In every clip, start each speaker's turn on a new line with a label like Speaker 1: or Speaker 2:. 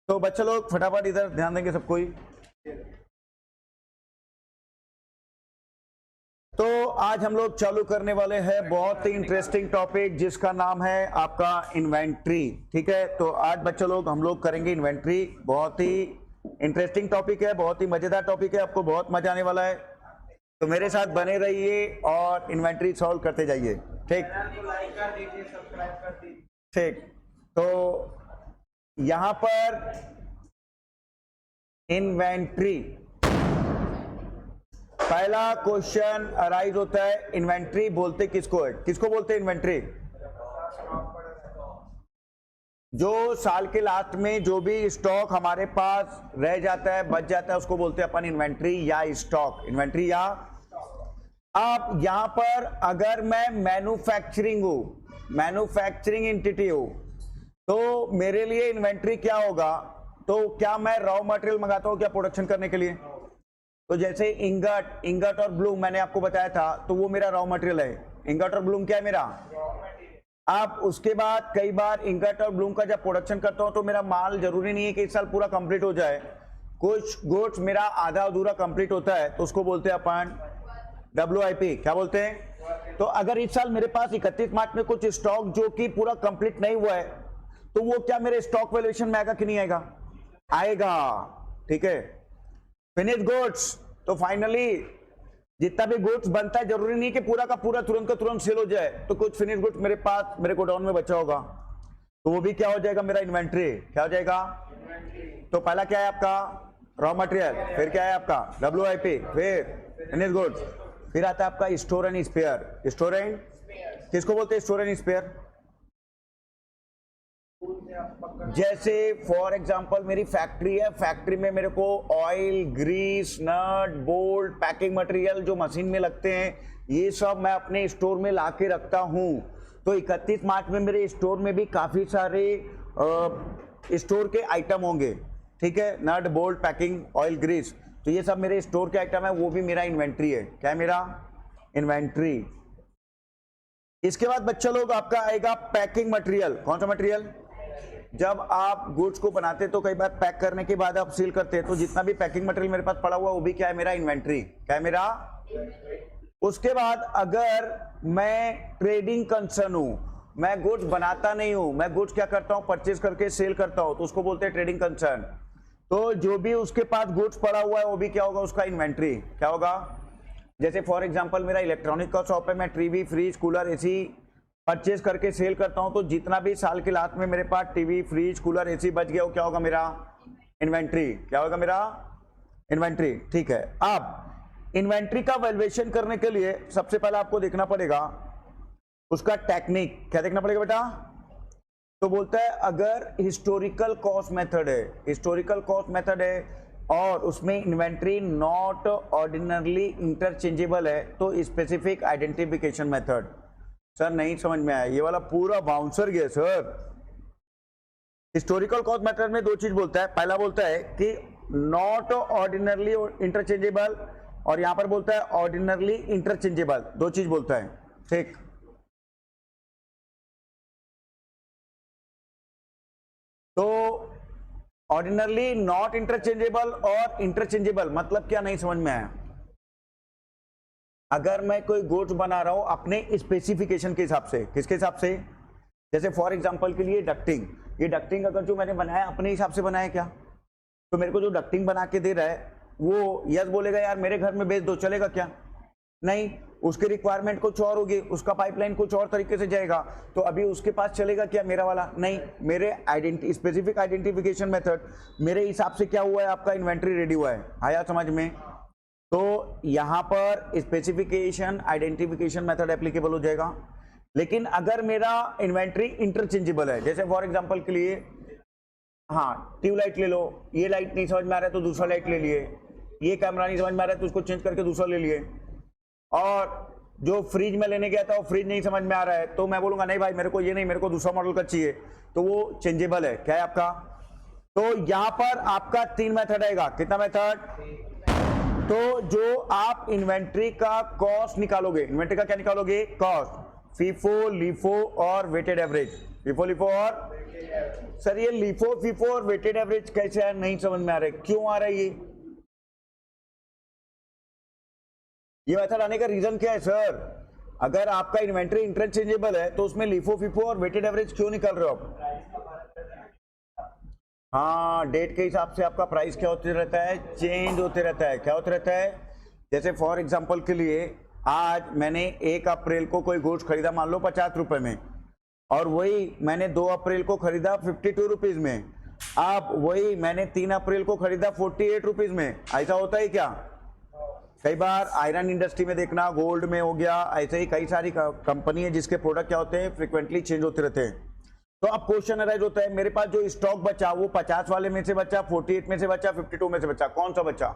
Speaker 1: तो बच्चे लोग फटाफट इधर ध्यान देंगे सब कोई। तो आज हम लोग चालू करने वाले हैं बहुत ही इंटरेस्टिंग टॉपिक जिसका नाम है आपका इन्वेंट्री। ठीक है, तो आज बच्चे लोग हम लोग करेंगे इन्वेंट्री। बहुत ही इंटरेस्टिंग टॉपिक है, बहुत ही मजेदार टॉपिक है, आपको बहुत मजा आने वाला है। तो मेरे साथ बने रहिए और इन्वेंट्री सॉल्व करते जाइए। ठीक ठीक, तो यहां पर इन्वेंट्री पहला क्वेश्चन अराइज होता है, इन्वेंट्री बोलते किसको है? किसको बोलते हैं इन्वेंट्री? जो साल के लास्ट में जो भी स्टॉक हमारे पास रह जाता है, बच जाता है, उसको बोलते हैं अपन इन्वेंट्री या स्टॉक। इन्वेंट्री या अब यहां पर अगर मैं मैन्युफैक्चरिंग हूं, मैन्युफैक्चरिंग एंटिटी हूं, तो मेरे लिए इन्वेंट्री क्या होगा? तो क्या मैं रॉ मटेरियल मंगाता हूं क्या प्रोडक्शन करने के लिए? तो जैसे इंगट और ब्लूम मैंने आपको बताया था, तो वो मेरा रॉ मटेरियल है। इंगट और ब्लूम क्या है मेरा? अब उसके बाद कई बार इंगट और ब्लूम का जब प्रोडक्शन करता हूं तो मेरा माल जरूरी नहीं है कि इस साल पूरा कंप्लीट हो जाए, कुछ गुड्स मेरा आधा अधूरा कंप्लीट होता है, तो उसको बोलते हैं अपन WIP। क्या बोलते हैं? तो अगर इस साल मेरे पास 31 मार्च में कुछ स्टॉक जो कि पूरा कंप्लीट नहीं हुआ है, तो वो क्या मेरे स्टॉक वैल्यूएशन में आएगा कि नहीं आएगा? आएगा। ठीक है, फिनिश गुड्स, तो फाइनली जितना भी गुड्स बनता है जरूरी नहीं कि पूरा का पूरा तुरंत का तुरंत सेल हो जाए, तो कुछ फिनिश गुड्स मेरे पास मेरे गोडाउन में बचा होगा, तो वो भी क्या हो जाएगा? मेरा इन्वेंट्री। क्या हो जाएगा? तो पहला क्या है आपका? रॉ मटेरियल, फिर क्या है आपका? WIP, फिर फिनिश गुड्स, फिर आता है आपका store and spare. Store and किसको बोलते हैं? Store and spare. जैसे फॉर एग्जांपल मेरी फैक्ट्री है, फैक्ट्री में मेरे को oil, grease, nut, bolt, packing material जो मशीन में लगते हैं, ये सब मैं अपने स्टोर में ला के रखता हूं। तो 31 मार्च में मेरे स्टोर में भी काफी सारे स्टोर के आइटम होंगे। ठीक है, नट, बोल्ट, पैकिंग, ऑयल, ग्रीस, तो ये सब मेरे स्टोर के आइटम है, वो भी मेरा इन्वेंट्री है। क्या है मेरा? इन्वेंट्री। इसके बाद बच्चा लोग आपका आएगा पैकिंग मटेरियल। कौन सा मटेरियल? जब आप गुड्स को बनाते हैं तो कई बार पैक करने के बाद आप सील करते हैं, तो जितना भी पैकिंग मटेरियल मेरे पास पड़ा हुआ वो भी क्या है? मेरा इन्वेंट्री। क्या है मेरा? उसके बाद अगर मैं ट्रेडिंग कंसर्न हूं, मैं गुड्स बनाता नहीं हूं, मैं गुड्स क्या करता हूं? परचेज करके सेल करता हूं, तो उसको बोलते हैं ट्रेडिंग कंसर्न। तो जो भी उसके पास गुड्स पड़ा हुआ है वो भी क्या होगा? उसका इन्वेंट्री। क्या होगा? जैसे फॉर एग्जांपल मेरा इलेक्ट्रॉनिक का शॉप है, मैं TV, fridge, cooler, AC purchase करके सेल करता हूं, तो जितना भी साल के लास्ट में मेरे पास टीवी, फ्रिज, कूलर, एसी बच गया, वो क्या होगा? मेरा इन्वेंट्री। क्या होगा? मेरा इन्वेंट्री। ठीक है, अब इन्वेंट्री का वैल्यूएशन करने के लिए सबसे पहले आपको देखना पड़ेगा उसका टेक्निक। क्या देखना पड़ेगा बेटा? तो बोलता है अगर हिस्टोरिकल कॉस्ट मेथड है, हिस्टोरिकल कॉस्ट मेथड है और उसमें इन्वेंट्री नॉट ऑर्डिनरली इंटरचेंजेबल है, तो स्पेसिफिक आइडेंटिफिकेशन मेथड। सर नहीं समझ में आया, ये वाला पूरा बाउंसर गया सर। हिस्टोरिकल कॉस्ट मेथड में दो चीज बोलता है, पहला बोलता है कि नॉट ऑर्डिनरली इंटरचेंजेबल, और यहां पर बोलता है ऑर्डिनरली इंटरचेंजेबल, दो चीज बोलता है। ठीक, तो ऑर्डिनरली नॉट इंटरचेंजेबल और इंटरचेंजेबल मतलब क्या? नहीं समझ में आया। अगर मैं कोई गुड्स बना रहा हूं अपने स्पेसिफिकेशन के हिसाब से, किसके हिसाब से? जैसे फॉर एग्जांपल के लिए डक्टिंग, ये डक्टिंग अगर जो मैंने बनाया अपने हिसाब से बनाया क्या, तो मेरे को जो डक्टिंग बना के दे रहा है वो यस बोलेगा यार मेरे घर में बेच दो, चलेगा क्या? नहीं, उसके रिक्वायरमेंट कुछ और होगी, उसका पाइपलाइन कुछ और तरीके से जाएगा, तो अभी उसके पास चलेगा क्या मेरा वाला? नहीं, मेरे स्पेसिफिक आइडेंटिफिकेशन मेथड मेरे हिसाब से क्या हुआ है? आपका इन्वेंट्री रेडी हुआ है। आया समझ में? तो यहां पर स्पेसिफिकेशन आइडेंटिफिकेशन मेथड एप्लीकेबल हो जाएगा। लेकिन अगर मेरा इन्वेंट्री इंटरचेंजेबल है, जैसे फॉर एग्जांपल के लिए हाँ ट्यूबलाइट ले लो, ये लाइट नहीं समझ में आ रहा है तो दूसरा लाइट ले लिए, ये कैमरा नहीं समझ में आ रहा है तो उसको चेंज करके दूसरा ले लिए, और जो फ्रिज में लेने गया था वो फ्रिज नहीं समझ में आ रहा है तो मैं बोलूंगा नहीं भाई मेरे को ये नहीं, मेरे को दूसरा मॉडल का चाहिए, तो वो चेंजेबल है। क्या है आपका? तो यहां पर आपका 3 मेथड आएगा। कितना मेथड? तो जो आप इन्वेंट्री का कॉस्ट निकालोगे, इन्वेंट्री का क्या निकालोगे? कॉस्ट, फीफो, लीफो और वेटेड एवरेज। फीफो, लीफो और सर ये लिफो फिफो और वेटेड एवरेज कैसे है, नहीं समझ में आ रहा है, क्यों आ रहा है ये मेथड आने का रीजन क्या है सर? अगर आपका इन्वेंटरी इंटरचेंजेबल है तो उसमें लिफो फिफो और वेटेड एवरेज क्यों निकाल रहे हो आप? हाँ, डेट के हिसाब से आपका प्राइस क्या होते रहता है, चेंज होते रहता है। क्या होते रहता है? जैसे फॉर एग्जांपल के लिए आज मैंने 1 अप्रैल को कोई गुड्स खरीदा मान लो 50 रुपए में, और वही मैंने 2 अप्रैल को खरीदा 52 रुपीज में, अब वही मैंने 3 अप्रैल को खरीदा 48 रुपीज में। ऐसा होता है क्या? कई बार आयरन इंडस्ट्री में देखना, गोल्ड में हो गया, ऐसे ही कई सारी कंपनी है जिसके प्रोडक्ट क्या होते हैं, फ्रिक्वेंटली चेंज होते रहते हैं। तो अब क्वेश्चन अराइज होता है, मेरे पास जो स्टॉक बचा वो 50 वाले में से बचा, 48 में से बचा, 52 में से बचा, कौन सा बचा?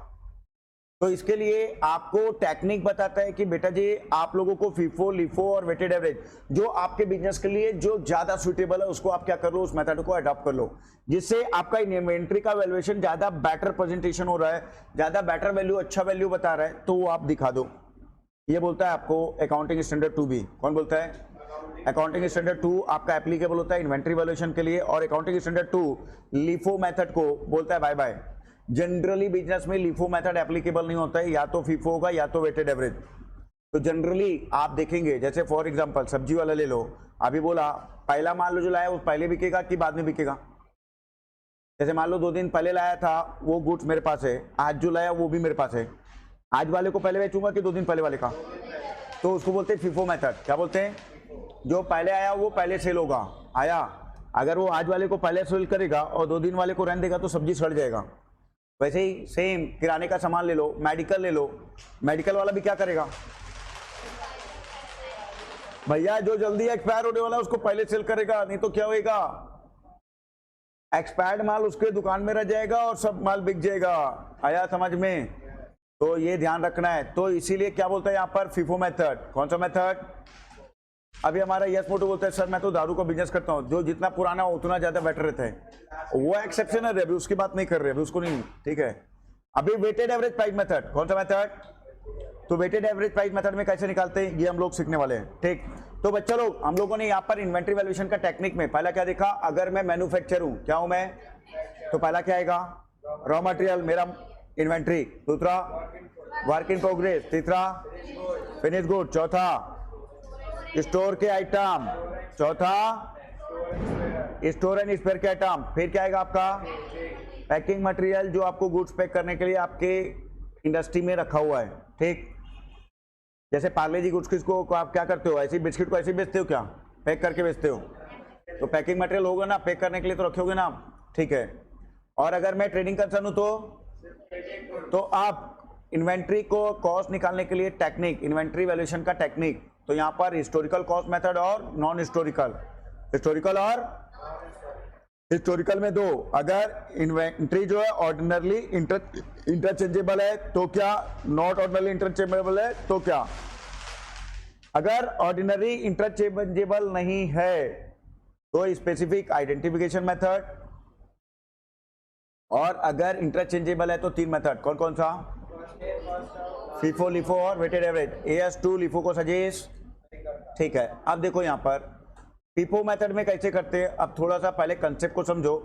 Speaker 1: तो इसके लिए आपको टेक्निक बताता है कि बेटा जी आप लोगों को फीफो, लिफो और वेटेड एवरेज जो आपके बिजनेस के लिए जो ज्यादा सुटेबल है उसको आप क्या कर लो, उस मेथड को अडॉप्ट कर लो, जिससे आपका इन्वेंट्री का वैल्यूएशन ज्यादा बेटर प्रेजेंटेशन हो रहा है, ज्यादा बेटर वैल्यू, अच्छा वैल्यू बता रहा है, तो वो आप दिखा दो। ये बोलता है आपको अकाउंटिंग स्टैंडर्ड 2B। कौन बोलता है? अकाउंटिंग स्टैंडर्ड 2 आपका एप्लीकेबल होता है इन्वेंट्री वैल्यूएशन के लिए, और अकाउंटिंग स्टैंडर्ड 2 लिफो मेथड को बोलता है बाय बाय। जनरली बिजनेस में लिफो मेथड एप्लीकेबल नहीं होता है, या तो फीफो होगा या तो वेटेड एवरेज। तो जनरली आप देखेंगे, जैसे फॉर एग्जांपल सब्जी वाला ले लो, अभी बोला पहला मान लो जो लाया वो पहले बिकेगा कि बाद में बिकेगा? जैसे मान लो 2 दिन पहले लाया था वो गुड्स मेरे पास है, आज जो लाया वो भी मेरे पास है, आज वाले को पहले बेचूंगा कि 2 दिन पहले वाले का? तो उसको बोलते हैं फीफो मेथड। क्या बोलते हैं? जो पहले आया वो पहले सेल होगा। आया, अगर वो आज वाले को पहले सेल करेगा और 2 दिन वाले को रहने देगा तो सब्जी सड़ जाएगा। वैसे ही सेम किराने का सामान ले लो, मेडिकल ले लो, मेडिकल वाला भी क्या करेगा भैया, जो जल्दी एक्सपायर होने वाला है उसको पहले सेल करेगा, नहीं तो क्या होएगा, एक्सपायर्ड माल उसके दुकान में रह जाएगा और सब माल बिक जाएगा। आया समझ में? तो ये ध्यान रखना है। तो इसीलिए क्या बोलता है यहाँ पर फीफो मेथड। कौन सा मेथड? अभी हमारा यस मोटो बोलता है सर मैं तो दारू का बिजनेस करता हूँ, जो जितना पुराना हो उतना ज्यादा बेटर रहता है, वो एक्सेप्शन है, अभी उसकी बात नहीं कर रहे, अभी उसको नहीं, ठीक है। अभी वेटेड एवरेज प्राइस मेथड। कौन सा मेथड? तो वेटेड एवरेज प्राइस मेथड में कैसे निकालते हैं ये हम लोग सीखने वाले हैं, ठीक। तो बच्चा लोग हम लोगों ने यहाँ पर इन्वेंट्री वैल्यूएशन का टेक्निक में पहला क्या देखा, अगर मैं मैन्युफैक्चर हूँ, क्या हूं मैं, तो पहला क्या आएगा, रॉ मटेरियल मेरा इन्वेंट्री, दूसरा वर्क इन प्रोग्रेस, तीसरा फिनिश गुड, चौथा स्टोर के आइटम, चौथा स्टोर एंड स्पेयर के आइटम, फिर क्या आएगा आपका पैकिंग मटेरियल जो आपको गुड्स पैक करने के लिए आपके इंडस्ट्री में रखा हुआ है, ठीक। जैसे पार्ले जी गुड्स किसको आप क्या करते हो, ऐसी बिस्किट को ऐसे बेचते हो क्या, पैक करके बेचते हो, तो पैकिंग मटेरियल होगा ना, पैक करने के लिए तो रखोगे ना, ठीक है। और अगर मैं ट्रेडिंग कंसर्न हूं तो आप इन्वेंट्री को कॉस्ट निकालने के लिए टेक्निक, इन्वेंट्री वैल्यूएशन का टेक्निक, तो यहां पर हिस्टोरिकल कॉस्ट मेथड और नॉन हिस्टोरिकल, हिस्टोरिकल और हिस्टोरिकल में दो, अगर इन्वेंट्री जो है ऑर्डिनरली इंटरचेंजेबल है तो क्या, नॉट ऑर्डिनरली इंटरचेंजेबल है तो क्या, अगर ऑर्डिनरी इंटरचेंजेबल नहीं है तो स्पेसिफिक आइडेंटिफिकेशन मेथड, और अगर इंटरचेंजेबल है तो 3 मेथड, कौन कौन सा, फीफो, लिफो और वेटेड एवरेज। AS2 लिफो को सजेस्ट, ठीक है। अब देखो यहां पर फीफो मेथड में कैसे करते हैं, अब थोड़ा सा पहले कंसेप्ट को समझो।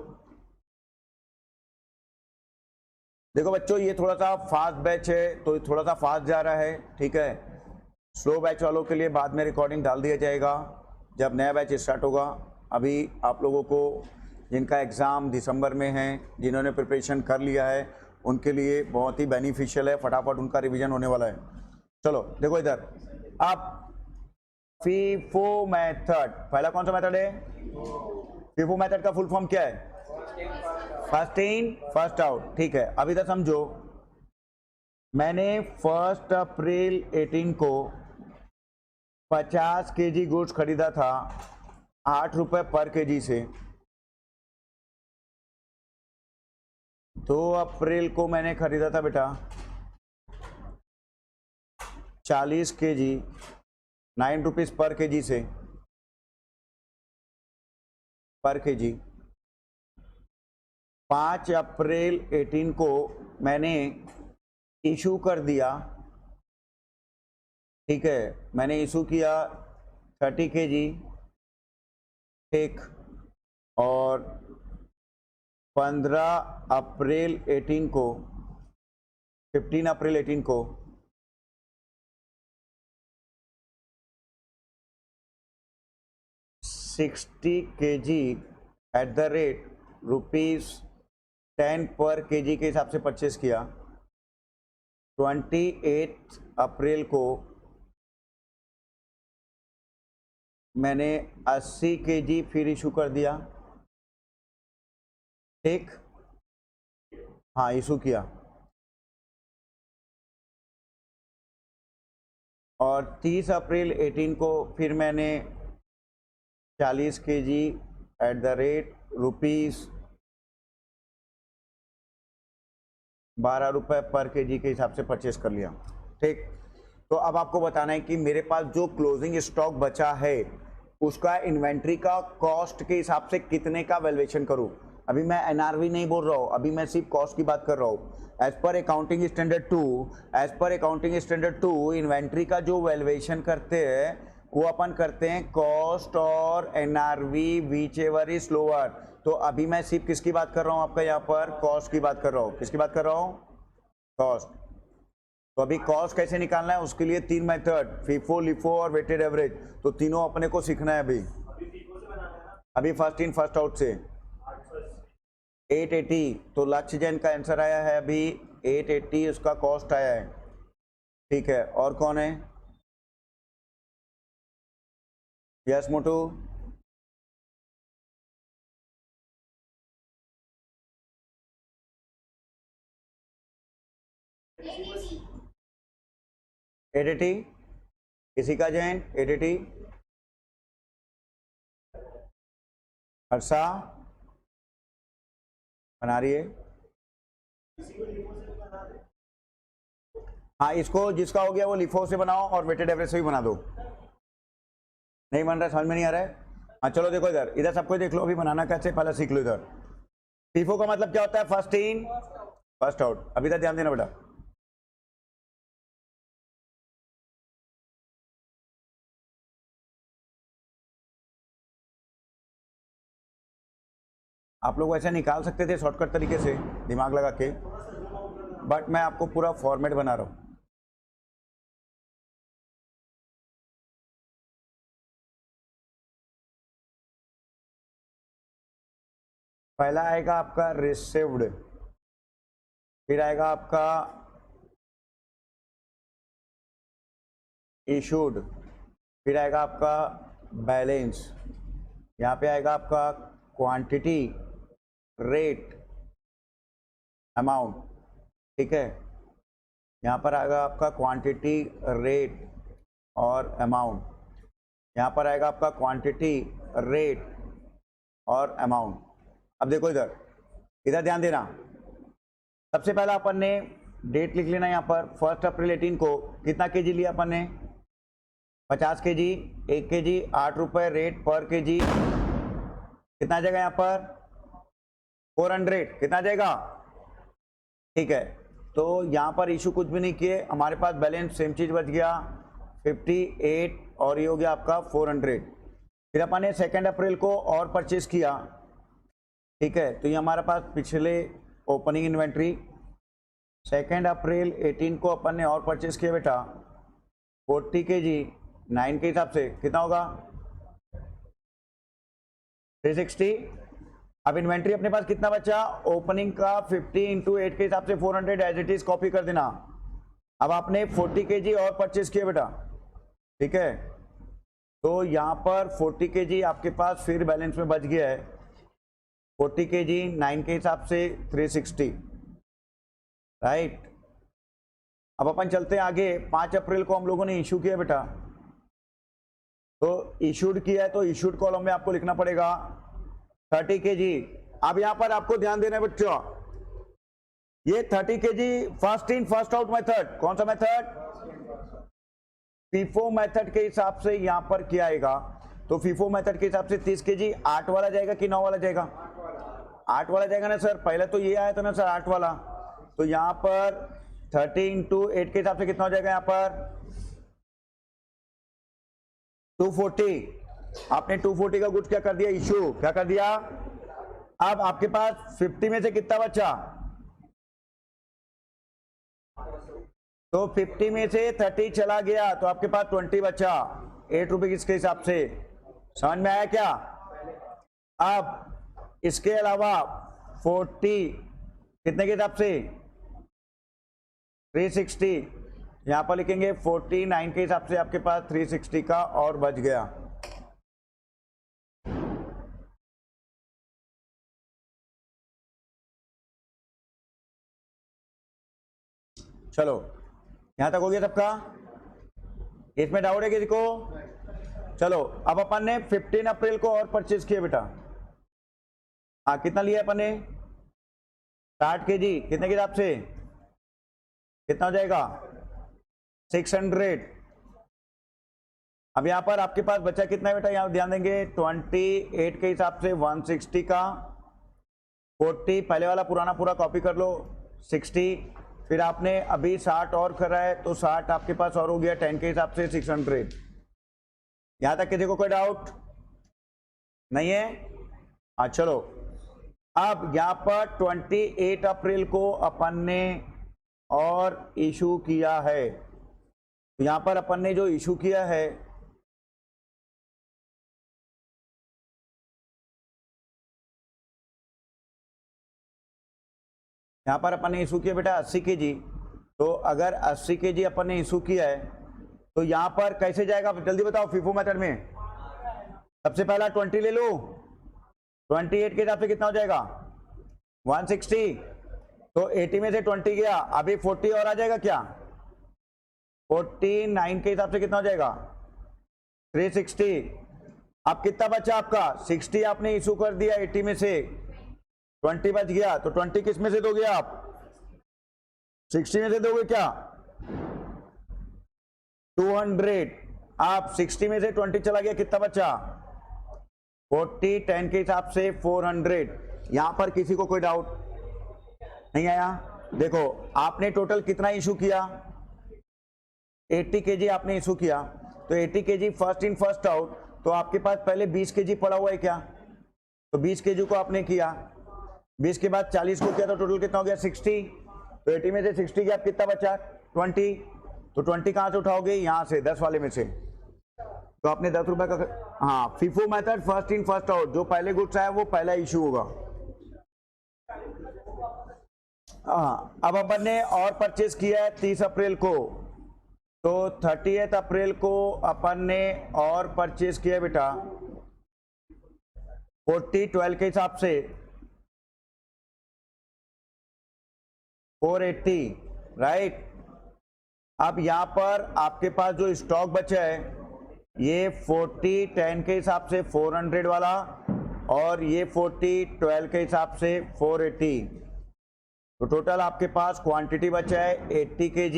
Speaker 1: देखो बच्चों ये थोड़ा सा फास्ट बैच है तो थोड़ा सा फास्ट जा रहा है, ठीक है। स्लो बैच वालों के लिए बाद में रिकॉर्डिंग डाल दिया जाएगा जब नया बैच स्टार्ट होगा। अभी आप लोगों को जिनका एग्ज़ाम दिसंबर में है, जिन्होंने प्रिपरेशन कर लिया है, उनके लिए बहुत ही बेनिफिशियल है, फटाफट उनका रिवीजन होने वाला है। चलो देखो इधर, अब फीफो मेथड, पहला कौन सा मेथड है, फीफो मेथड का फुल फॉर्म क्या है, फर्स्ट इन फर्स्ट आउट, ठीक है। अभी तक समझो, मैंने 1 अप्रैल 18 को 50 kg गुड्स खरीदा था 8 रुपए पर kg से, 2 अप्रैल को मैंने खरीदा था बेटा 40 kg 9 रुपीज पर kg से, पर kg। 5 अप्रैल 18 को मैंने इशू कर दिया, ठीक है, मैंने इशू किया 30 kg, ठीक। और 15 अप्रैल 18 को 15 अप्रैल 18 को 60 kg एट द रेट ₹10 पर kg के हिसाब से परचेस किया। 28 अप्रैल को मैंने 80 kg फिर इशू कर दिया, ठीक, हाँ इशू किया। और 30 अप्रैल 18 को फिर मैंने 40 kg एट द रेट ₹12 पर kg के हिसाब से परचेस कर लिया, ठीक। तो अब आपको बताना है कि मेरे पास जो क्लोजिंग स्टॉक बचा है उसका इन्वेंट्री का कॉस्ट के हिसाब से कितने का वैल्यूएशन करूं। अभी मैं एनआरवी नहीं बोल रहा हूं, अभी मैं सिर्फ कॉस्ट की बात कर रहा हूं। As per accounting standard 2 inventory का जो वैल्यूएशन करते हैं वो अपन करते हैं कॉस्ट और NRV which ever is lower. तो अभी मैं सिर्फ किसकी बात कर रहा हूं, आपका यहाँ पर कॉस्ट की बात कर रहा हूं। किसकी बात कर रहा हूं, कॉस्ट। तो अभी कॉस्ट कैसे निकालना है उसके लिए 3 मेथड, फीफो, लिफो और वेटेड एवरेज, तो तीनों अपने को सीखना है। अभी फर्स्ट इन फर्स्ट आउट से 880, तो लक्ष्य जैन का आंसर आया है अभी 880, उसका कॉस्ट आया है, ठीक है। और कौन है, यस मोटू, एडिटी किसी का जैन, एडिटी हर्षा बना रही है। हाँ इसको जिसका हो गया वो लिफो से बनाओ और वेटेड एवरेज से भी बना दो। नहीं बन रहा, समझ में नहीं आ रहा है। हाँ चलो देखो इधर, इधर सबको देख लो, अभी बनाना कैसे पहले सीख लो। इधर फीफो का मतलब क्या होता है, फर्स्ट इन फर्स्ट आउट। अभी तक ध्यान देना बेटा। आप लोग वैसे निकाल सकते थे शॉर्टकट तरीके से दिमाग लगा के, बट मैं आपको पूरा फॉर्मेट बना रहा हूं। पहला आएगा आपका रिसीव्ड, फिर आएगा आपका इशूड, फिर आएगा आपका बैलेंस, यहाँ पे आएगा आपका क्वांटिटी, रेट, अमाउंट, ठीक है। यहाँ पर आएगा आपका क्वांटिटी, रेट और अमाउंट, यहाँ पर आएगा आपका क्वांटिटी, रेट और अमाउंट। अब देखो इधर, इधर ध्यान देना। सबसे पहला अपन ने डेट लिख लेना यहाँ पर, 1 अप्रैल 18 को कितना केजी लिया अपन ने, 50 केजी, 1 केजी ₹8 रेट पर केजी, कितना जाएगा यहाँ पर 400, कितना जाएगा, ठीक है। तो यहाँ पर इशू कुछ भी नहीं किए, हमारे पास बैलेंस सेम चीज बच गया 58 और ये हो गया आपका 400। फिर अपन ने 2 अप्रैल को और परचेस किया, ठीक है। तो ये हमारे पास पिछले ओपनिंग इन्वेंट्री। 2 अप्रैल 18 को अपन ने और परचेस किया बेटा 40 केजी, 9 के हिसाब से कितना होगा 360। अब इन्वेंट्री अपने पास कितना बचा, ओपनिंग का 50 × 8 के हिसाब से 400 एज इट इज कॉपी कर देना। अब आपने 40 केजी और परचेस किया बेटा, ठीक है। तो यहाँ पर 40 केजी आपके पास फिर बैलेंस में बच गया है, 40 केजी 9 के हिसाब से 360, राइट। अब अपन चलते हैं आगे। 5 अप्रैल को हम लोगों ने इशू किया बेटा, तो इशूड किया है, तो इशूड कॉलम में आपको लिखना पड़ेगा 30 केजी। अब यहां पर आपको ध्यान देना है बच्चों, ये 30 KG first in first out method, कौन सा मेथड, फीफो मेथड के हिसाब से यहां पर किया आएगा। तो फीफो मेथड के हिसाब से 30 केजी 8 वाला जाएगा कि 9 वाला जाएगा, 8 वाला जाएगा ना सर। पहले तो ये आया था ना सर 8 वाला, तो यहां पर 30 × 8 के हिसाब से कितना हो जाएगा, यहाँ पर 240, आपने 240 का गुड्स क्या कर दिया, इशू क्या कर दिया। अब आपके पास 50 में से कितना बचा, तो 50 में से 30 चला गया तो आपके पास 20 बचा, 8 रुपए किसके हिसाब से, समझ में आया क्या। अब इसके अलावा 40 कितने के हिसाब से 360, यहां पर लिखेंगे 49 के हिसाब से आपके पास 360 का और बच गया। चलो यहां तक हो गया सबका, इसमें डाउट है किसी को। चलो अब अपन ने 15 अप्रैल को और परचेज किया बेटा, हाँ कितना लिया अपन ने 60 kg, कितने के हिसाब से कितना हो जाएगा 600। अब यहां पर आपके पास बचा कितना है बेटा, यहां ध्यान देंगे 28 के हिसाब से 160 का 40, पहले वाला पुराना पूरा कॉपी कर लो 60, फिर आपने अभी 60 और करा है तो 60 आपके पास और हो गया 10 के हिसाब से 600। यहां तक किसी को कोई डाउट नहीं है, हाँ चलो। अब यहां पर 28 अप्रैल को अपन ने और इशू किया है, यहां पर अपन ने जो इशू किया है यहां पर अपन ने इशू किया बेटा 80 kg, तो अगर 80 kg अपन ने इशू किया है तो यहां पर कैसे जाएगा जल्दी बताओ फीफो मेथड में। सबसे पहला 20 ले लो, 28 के हिसाब से कितना हो जाएगा 160, तो 80 में से 20 गया, अभी 40 और आ जाएगा क्या 49 के हिसाब से कितना हो जाएगा 360। अब कितना बचा आपका 60 आपने इशू कर दिया 80 में से, 20 बच गया, तो 20 किस में से दोगे आप 60 में से दोगे क्या 200। आप 60 में से 20 चला गया, कितना बचा 40, 10 के हिसाब से 400। यहां पर किसी को कोई डाउट नहीं आया। देखो आपने टोटल कितना इशू किया 80 kg आपने इशू किया, तो 80 kg first in first out, तो आपके पास पहले 20 kg पड़ा हुआ है क्या, तो 20 kg को आपने किया, 20 के बाद 40 को किया, तो टोटल कितना हो गया 60, तो 80 में से 60 गया, कितना बचा 20, तो 20 कहां से उठाओगे यहां से 10 वाले में से, तो आपने 10 रुपए का, हाँ FIFO method first in first out, जो पहले गुड्स आया वो पहला इशू होगा। हाँ अब अपन ने और परचेज किया है 30 अप्रैल को, तो 30 अप्रैल को अपन ने और परचेज किया बेटा 40 12 के हिसाब से 480, राइट। अब यहां पर आपके पास जो स्टॉक बचा है ये 40 10 के हिसाब से 400 वाला, और ये 40 12 के हिसाब से 480, तो टोटल आपके पास क्वांटिटी बचा है 80 kg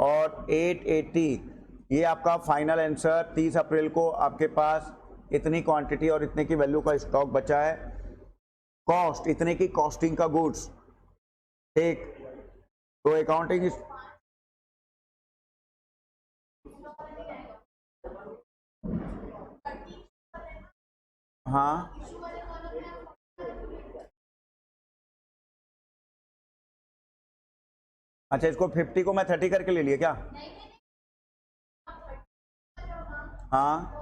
Speaker 1: और 880। ये आपका फाइनल आंसर 30 अप्रैल को आपके पास इतनी क्वांटिटी और इतने की वैल्यू का स्टॉक बचा है, कॉस्ट इतने की कॉस्टिंग का गुड्स, ठीक। तो अकाउंटिंग हाँ अच्छा, इसको 50 को मैं 30 करके ले लिया क्या, हाँ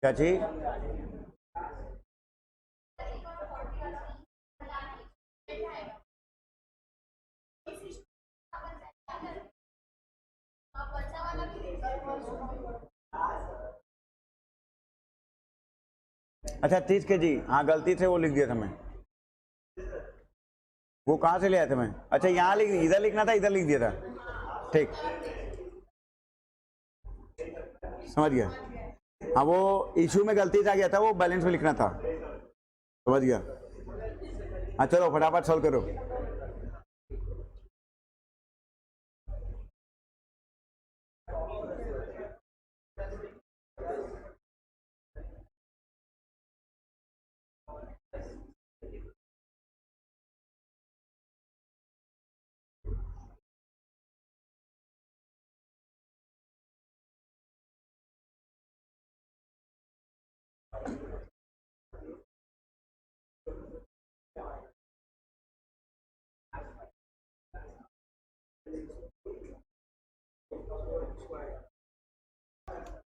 Speaker 1: क्या चीज, अच्छा 30 kg, हाँ गलती से वो लिख दिया था मैं, वो कहाँ से ले आया था मैं, अच्छा यहाँ लिख, इधर लिखना था इधर लिख दिया था, ठीक समझ गया। हाँ वो इशू में गलती से आ गया था, वो बैलेंस में लिखना था, समझ गया। हाँ चलो फटाफट सॉल्व करो।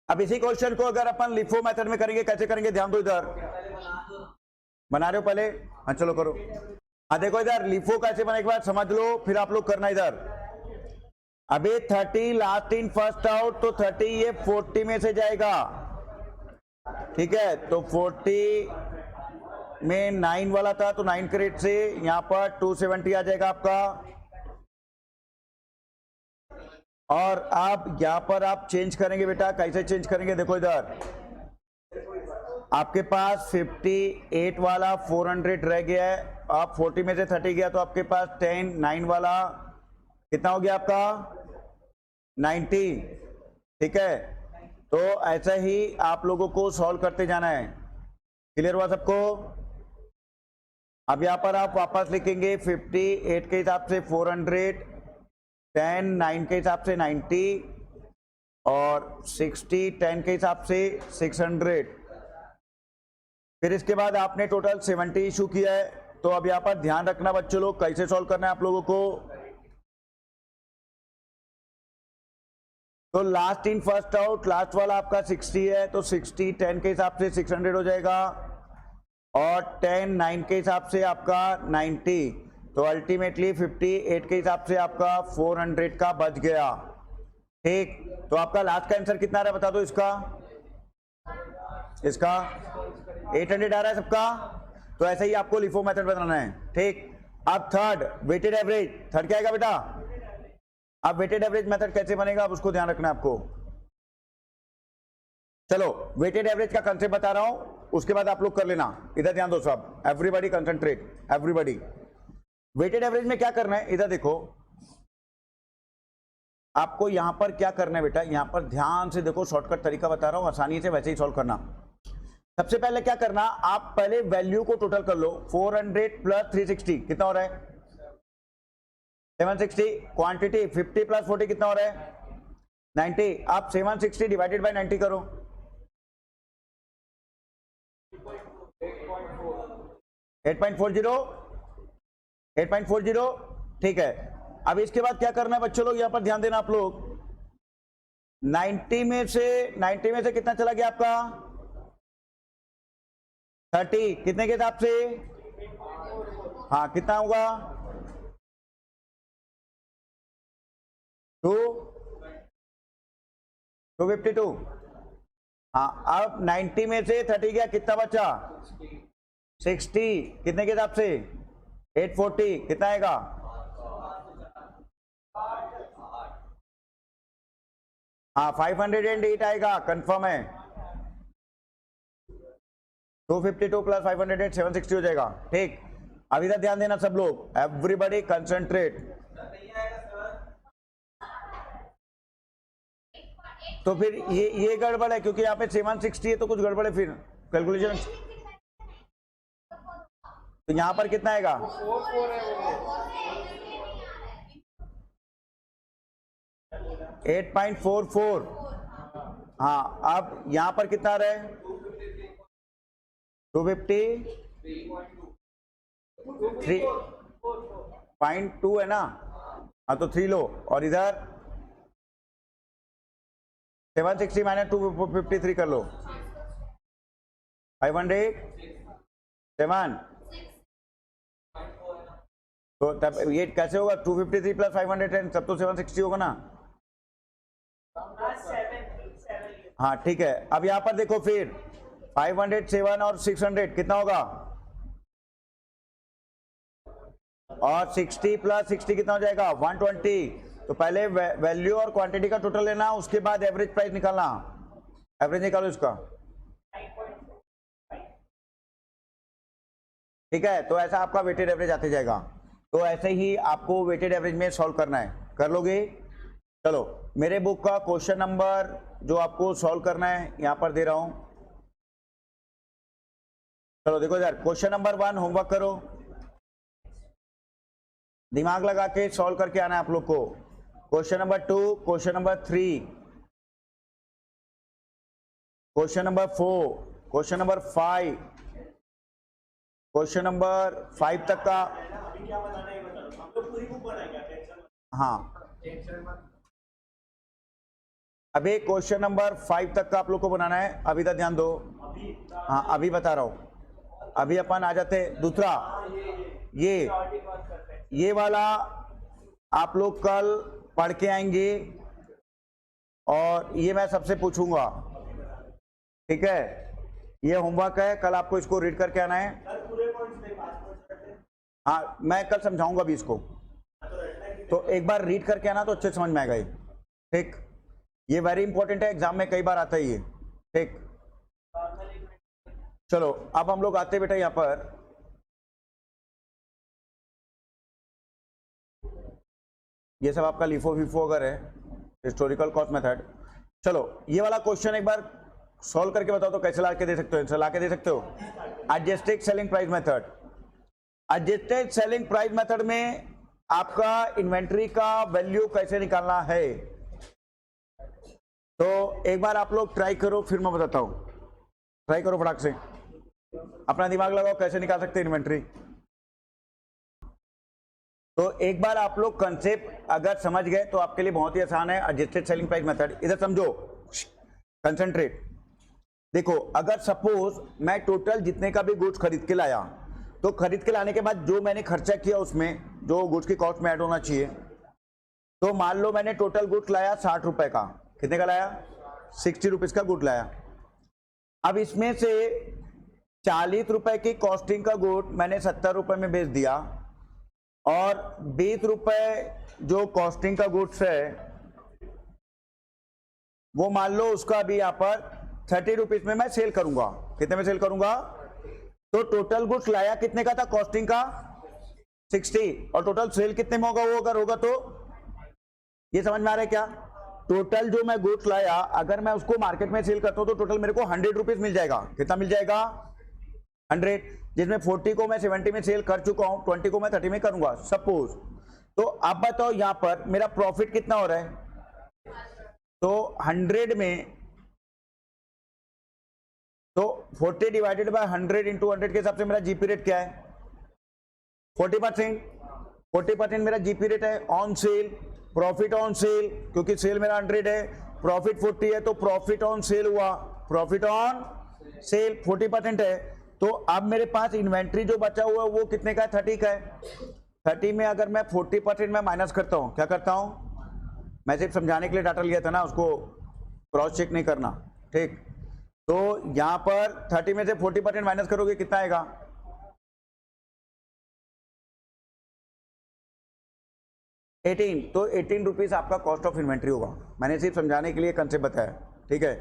Speaker 1: अब इसी क्वेश्चन को अगर अपन लिफो मेथड में करेंगे, कैसे करेंगे ध्यान दो इधर। बना रहे हो पहले? हाँ चलो करो। हाँ देखो इधर लिफो कैसे बने एक बार समझ लो, फिर आप लोग करना इधर। अभी 30 लास्ट इन फर्स्ट आउट, तो 30 ये 40 में से जाएगा, ठीक है। तो 40 में 9 वाला था, तो 9 क्रेडिट से यहां पर 270 आ जाएगा आपका। और अब यहां पर आप चेंज करेंगे बेटा, कैसे चेंज करेंगे देखो इधर। आपके पास 58 वाला 400 रह गया है, आप 40 में से 30 गया, तो आपके पास 10 9 वाला कितना हो गया आपका 90, ठीक है। तो ऐसा ही आप लोगों को सॉल्व करते जाना है। क्लियर हुआ सबको? अब यहां पर आप वापस लिखेंगे 58 के हिसाब से 400, 10 9 के हिसाब से 90 और 60 10 के हिसाब से 600। फिर इसके बाद आपने टोटल 70 इशू किया है। तो अब यहां पर ध्यान रखना बच्चों लोग, कैसे सॉल्व करना है आप लोगों को। तो last in first out, last वाला आपका 60 है, तो 60 10 के हिसाब से 600 हो जाएगा और 10 9 के हिसाब से आपका 90। तो अल्टीमेटली 58 के हिसाब से आपका 400 का बच गया, ठीक। तो आपका लास्ट का आंसर कितना आ रहा है बता दो इसका। 800 आ रहा है सबका। तो ऐसे ही आपको लिफो मेथड बनाना है, ठीक। अब थर्ड वेटेड एवरेज, थर्ड क्या आएगा बेटा। अब वेटेड एवरेज मेथड कैसे बनेगा, अब उसको ध्यान रखना है आपको। चलो वेटेड एवरेज का कंसेप्ट बता रहा हूं, उसके बाद आप लोग कर लेना। इधर ध्यान दो सब, everybody concentrate, everybody. Weighted average में क्या करना है, इधर देखो। आपको यहां पर क्या करना है बेटा, यहां पर ध्यान से देखो, शॉर्टकट तरीका बता रहा हूं, आसानी से वैसे ही सॉल्व करना। सबसे पहले क्या करना, आप पहले वैल्यू को टोटल कर लो। 400 प्लस 360 कितना हो रहा है 760। क्वांटिटी 50 प्लस 40 कितना हो रहा है 90। आप 760 डिवाइडेड बाय 90 करो, 8.40, ठीक है। अब इसके बाद क्या करना है बच्चों लोग, यहां पर ध्यान देना आप लोग। 90 में से कितना चला गया आपका 30, कितने के हिसाब से, हाँ कितना होगा 252। हाँ अब 90 में से 30 गया, कितना बचा 60, कितने के हिसाब से 840, कितना आएगा, हाँ 508 आएगा, कंफर्म है। 252 प्लस 508 760 हो जाएगा, ठीक। अब इधर ध्यान देना सब लोग, एवरीबॉडी कंसंट्रेट। तो फिर ये गड़बड़ है, क्योंकि यहाँ पे 760 है, तो कुछ गड़बड़ है फिर कैलकुलेशन। तो यहां पर कितना आएगा 8.44। हाँ अब यहां पर कितना आ रहा है 253.2 है ना, हाँ तो 3 लो। और इधर 760 माइनस 253 कर लो, 507। तो तब ये कैसे होगा 253 प्लस 510, सब तो 760 होगा ना। हाँ ठीक है। अब यहां पर देखो फिर 507 और 600 कितना होगा, और 60 प्लस 60 कितना हो जाएगा 120। तो पहले वैल्यू और क्वांटिटी का टोटल लेना, उसके बाद एवरेज प्राइस निकालना। एवरेज निकालो इसका, ठीक है। तो ऐसा आपका वेटेड एवरेज आते जाएगा। तो ऐसे ही आपको वेटेड एवरेज में सॉल्व करना है, कर लोगे। चलो मेरे बुक का क्वेश्चन नंबर जो आपको सॉल्व करना है यहां पर दे रहा हूं। चलो देखो यार, क्वेश्चन नंबर 1 होमवर्क करो, दिमाग लगा के सॉल्व करके आना है आप लोग को। Question number 2, question number 3, question number 4, question number 5, question number 5 तक का। हाँ अभी क्वेश्चन नंबर 5 तक का आप लोग को बनाना है, अभी तक ध्यान दो। हाँ अभी बता रहा हूं, अभी अपन आ जाते। दूसरा ये वाला आप लोग कल पढ़ के आएंगे और ये मैं सबसे पूछूंगा, ठीक है। ये होमवर्क है, कल आपको इसको रीड करके आना है। हाँ मैं कल समझाऊंगा भी इसको, तो एक बार रीड करके आना तो अच्छे समझ में आएगा ये, ठीक। ये वेरी इंपॉर्टेंट है, एग्जाम में कई बार आता है ये, ठीक। चलो अब हम लोग आते बेटा यहां पर, ये सब आपका लिफो फिफो अगर है, हिस्टोरिकल कॉस्ट मेथड। चलो ये वाला क्वेश्चन एक बार सॉल्व करके बताओ तो कैसे ला के दे सकते हो, आंसर ला के दे सकते हो। Adjusted selling price method, adjusted selling price method में आपका इन्वेंट्री का वैल्यू कैसे निकालना है, तो एक बार आप लोग ट्राई करो, फिर मैं बताता हूं। ट्राई करो फटाक से, अपना दिमाग लगाओ कैसे निकाल सकते हैं इन्वेंट्री। तो एक बार आप लोग कंसेप्ट अगर समझ गए तो आपके लिए बहुत ही आसान है एडजस्टेड सेलिंग प्राइस मेथड। इधर समझो, कंसंट्रेट। देखो अगर सपोज मैं टोटल जितने का भी गुड्स खरीद के लाया, तो खरीद के लाने के बाद जो मैंने खर्चा किया उसमें जो गुड्स की कॉस्ट में ऐड होना चाहिए, तो मान लो मैंने टोटल गुड्स लाया 60 रुपए का, कितने का लाया 60 रुपीज का गुड लाया। अब इसमें से 40 रुपए की कॉस्टिंग का गुड मैंने 70 रुपए में बेच दिया, और 20 रुपए जो कॉस्टिंग का गुड्स है वो मान लो उसका भी यहां पर 30 रुपीज में मैं सेल करूंगा। कितने में सेल करूंगा, तो टोटल गुड्स लाया कितने का था, कॉस्टिंग का 60, और टोटल सेल कितने में होगा वो, अगर होगा तो। ये समझ में आ रहा है क्या, टोटल जो मैं गुड्स लाया अगर मैं उसको मार्केट में सेल करता हूं तो टोटल मेरे को 100 रुपीज मिल जाएगा। कितना मिल जाएगा 100, जिसमें 40 को मैं 70 में सेल कर चुका हूं, 20 को मैं 30 में करूंगा सपोज। तो अब बताओ यहां पर मेरा प्रॉफिट कितना हो रहा है, तो 100 में, तो 40 डिवाइडेड बाय 100 इंटू 100 के हिसाब से मेरा जीपी रेट क्या है 40%। 40% मेरा जीपी रेट है on sale, profit on sale, क्योंकि सेल मेरा 100 है, प्रॉफिट 40 है, तो प्रॉफिट ऑन सेल हुआ, प्रॉफिट ऑन सेल 40% है। तो अब मेरे पास इन्वेंट्री जो बचा हुआ है वो कितने का है, 30 का है। 30 में अगर मैं 40% में माइनस करता हूं, क्या करता हूं, मैं सिर्फ समझाने के लिए डाटा लिया था ना, उसको क्रॉस चेक नहीं करना, ठीक। तो यहां पर 30 में से 40% माइनस करोगे कितना आएगा, 18। तो 18 रुपीज आपका कॉस्ट ऑफ इन्वेंट्री होगा। मैंने सिर्फ समझाने के लिए कंसेप्ट बताया, ठीक है।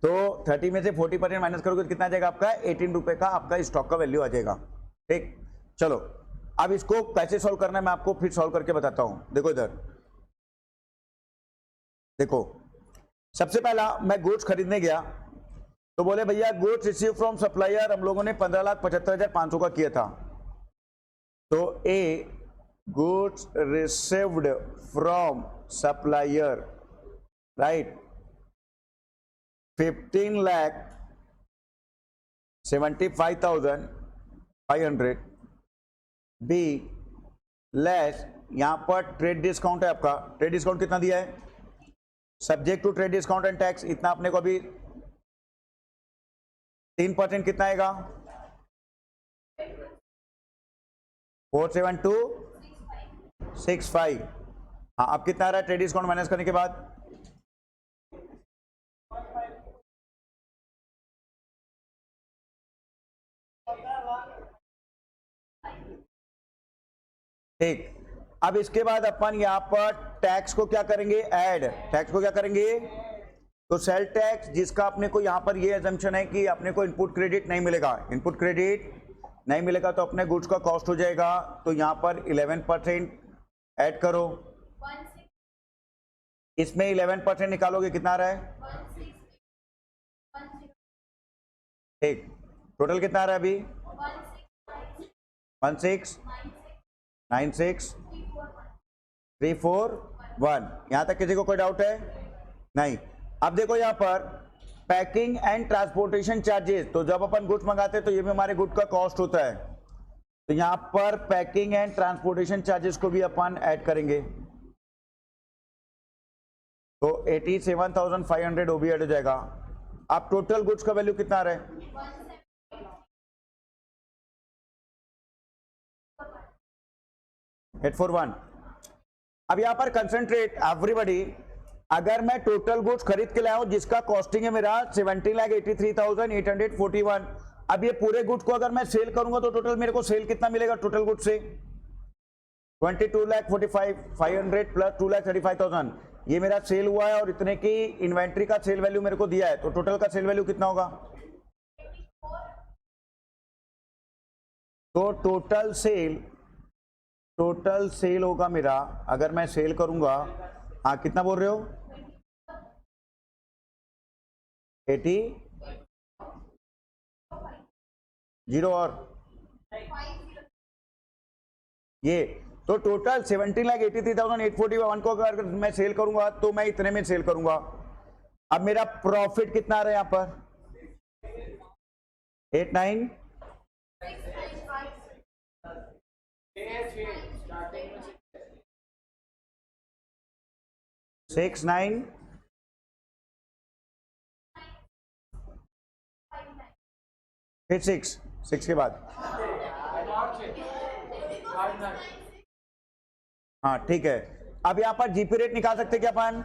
Speaker 1: तो 30 में से 40% माइनस करोगे तो कितना आ जाएगा आपका, 18 रुपए का आपका स्टॉक का वैल्यू आ जाएगा, ठीक। चलो अब इसको कैसे सॉल्व करना है मैं आपको फिर सॉल्व करके बताता हूं। देखो इधर, देखो सबसे पहला मैं गुड्स खरीदने गया, तो बोले भैया गुड्स रिसीव फ्रॉम सप्लायर हम लोगों ने 15,75,500 का किया था। तो ए goods received from supplier, right, 15,75,500 be less, यहां पर ट्रेड डिस्काउंट है आपका, ट्रेड डिस्काउंट कितना दिया है, subject to trade discount and tax, इतना अपने को अभी 3% कितना आएगा 47265। हाँ अब कितना आ रहा है ट्रेड डिस्काउंट माइनस करने के बाद, ठीक। अब इसके बाद अपन यहां पर टैक्स को क्या करेंगे, ऐड, टैक्स को क्या करेंगे, तो सेल टैक्स जिसका अपने को यहां पर ये अजम्पशन है कि अपने को इनपुट क्रेडिट नहीं मिलेगा, इनपुट क्रेडिट नहीं मिलेगा तो अपने गुड्स का कॉस्ट हो जाएगा। तो यहां पर 11% ऐड करो, इसमें 11% निकालोगे कितना आ रहा है, ठीक। टोटल कितना आ रहा है अभी 1696,341। यहां तक किसी को कोई डाउट है नहीं। अब देखो यहां पर पैकिंग एंड ट्रांसपोर्टेशन चार्जेस, तो जब अपन गुड्स मंगाते हैं तो ये भी हमारे गुड का कॉस्ट होता है, तो यहां पर पैकिंग एंड ट्रांसपोर्टेशन चार्जेस को भी अपन ऐड करेंगे। तो 87,500 वो भी ऐड हो जाएगा। अब टोटल गुड्स का वैल्यू कितना आ रहा है? 841। अब यहां पर कंसंट्रेट एवरीबॉडी, अगर मैं टोटल गुड्स खरीद के लाया हूं जिसका कॉस्टिंग है मेरा 17,83,841, अब ये पूरे गुड्स को अगर मैं सेल करूंगा तो टोटल मेरे को सेल कितना मिलेगा टोटल गुड्स से? 22,45,500 प्लस 2,35,000, ये मेरा सेल हुआ है और इतने की इन्वेंट्री का सेल वैल्यू मेरे को दिया है, तो टोटल का सेल वैल्यू कितना होगा? तो टोटल सेल होगा मेरा, अगर मैं सेल करूंगा, हाँ कितना बोल रहे हो? 80 जीरो और ये, तो टोटल 17,83,841 को अगर मैं सेल करूंगा तो मैं इतने में सेल करूंगा। अब मेरा प्रॉफिट कितना आ रहा है यहां पर? 89 69 फिर 6 के बाद, हाँ ठीक है। अब यहां पर जीपी रेट निकाल सकते क्या अपन?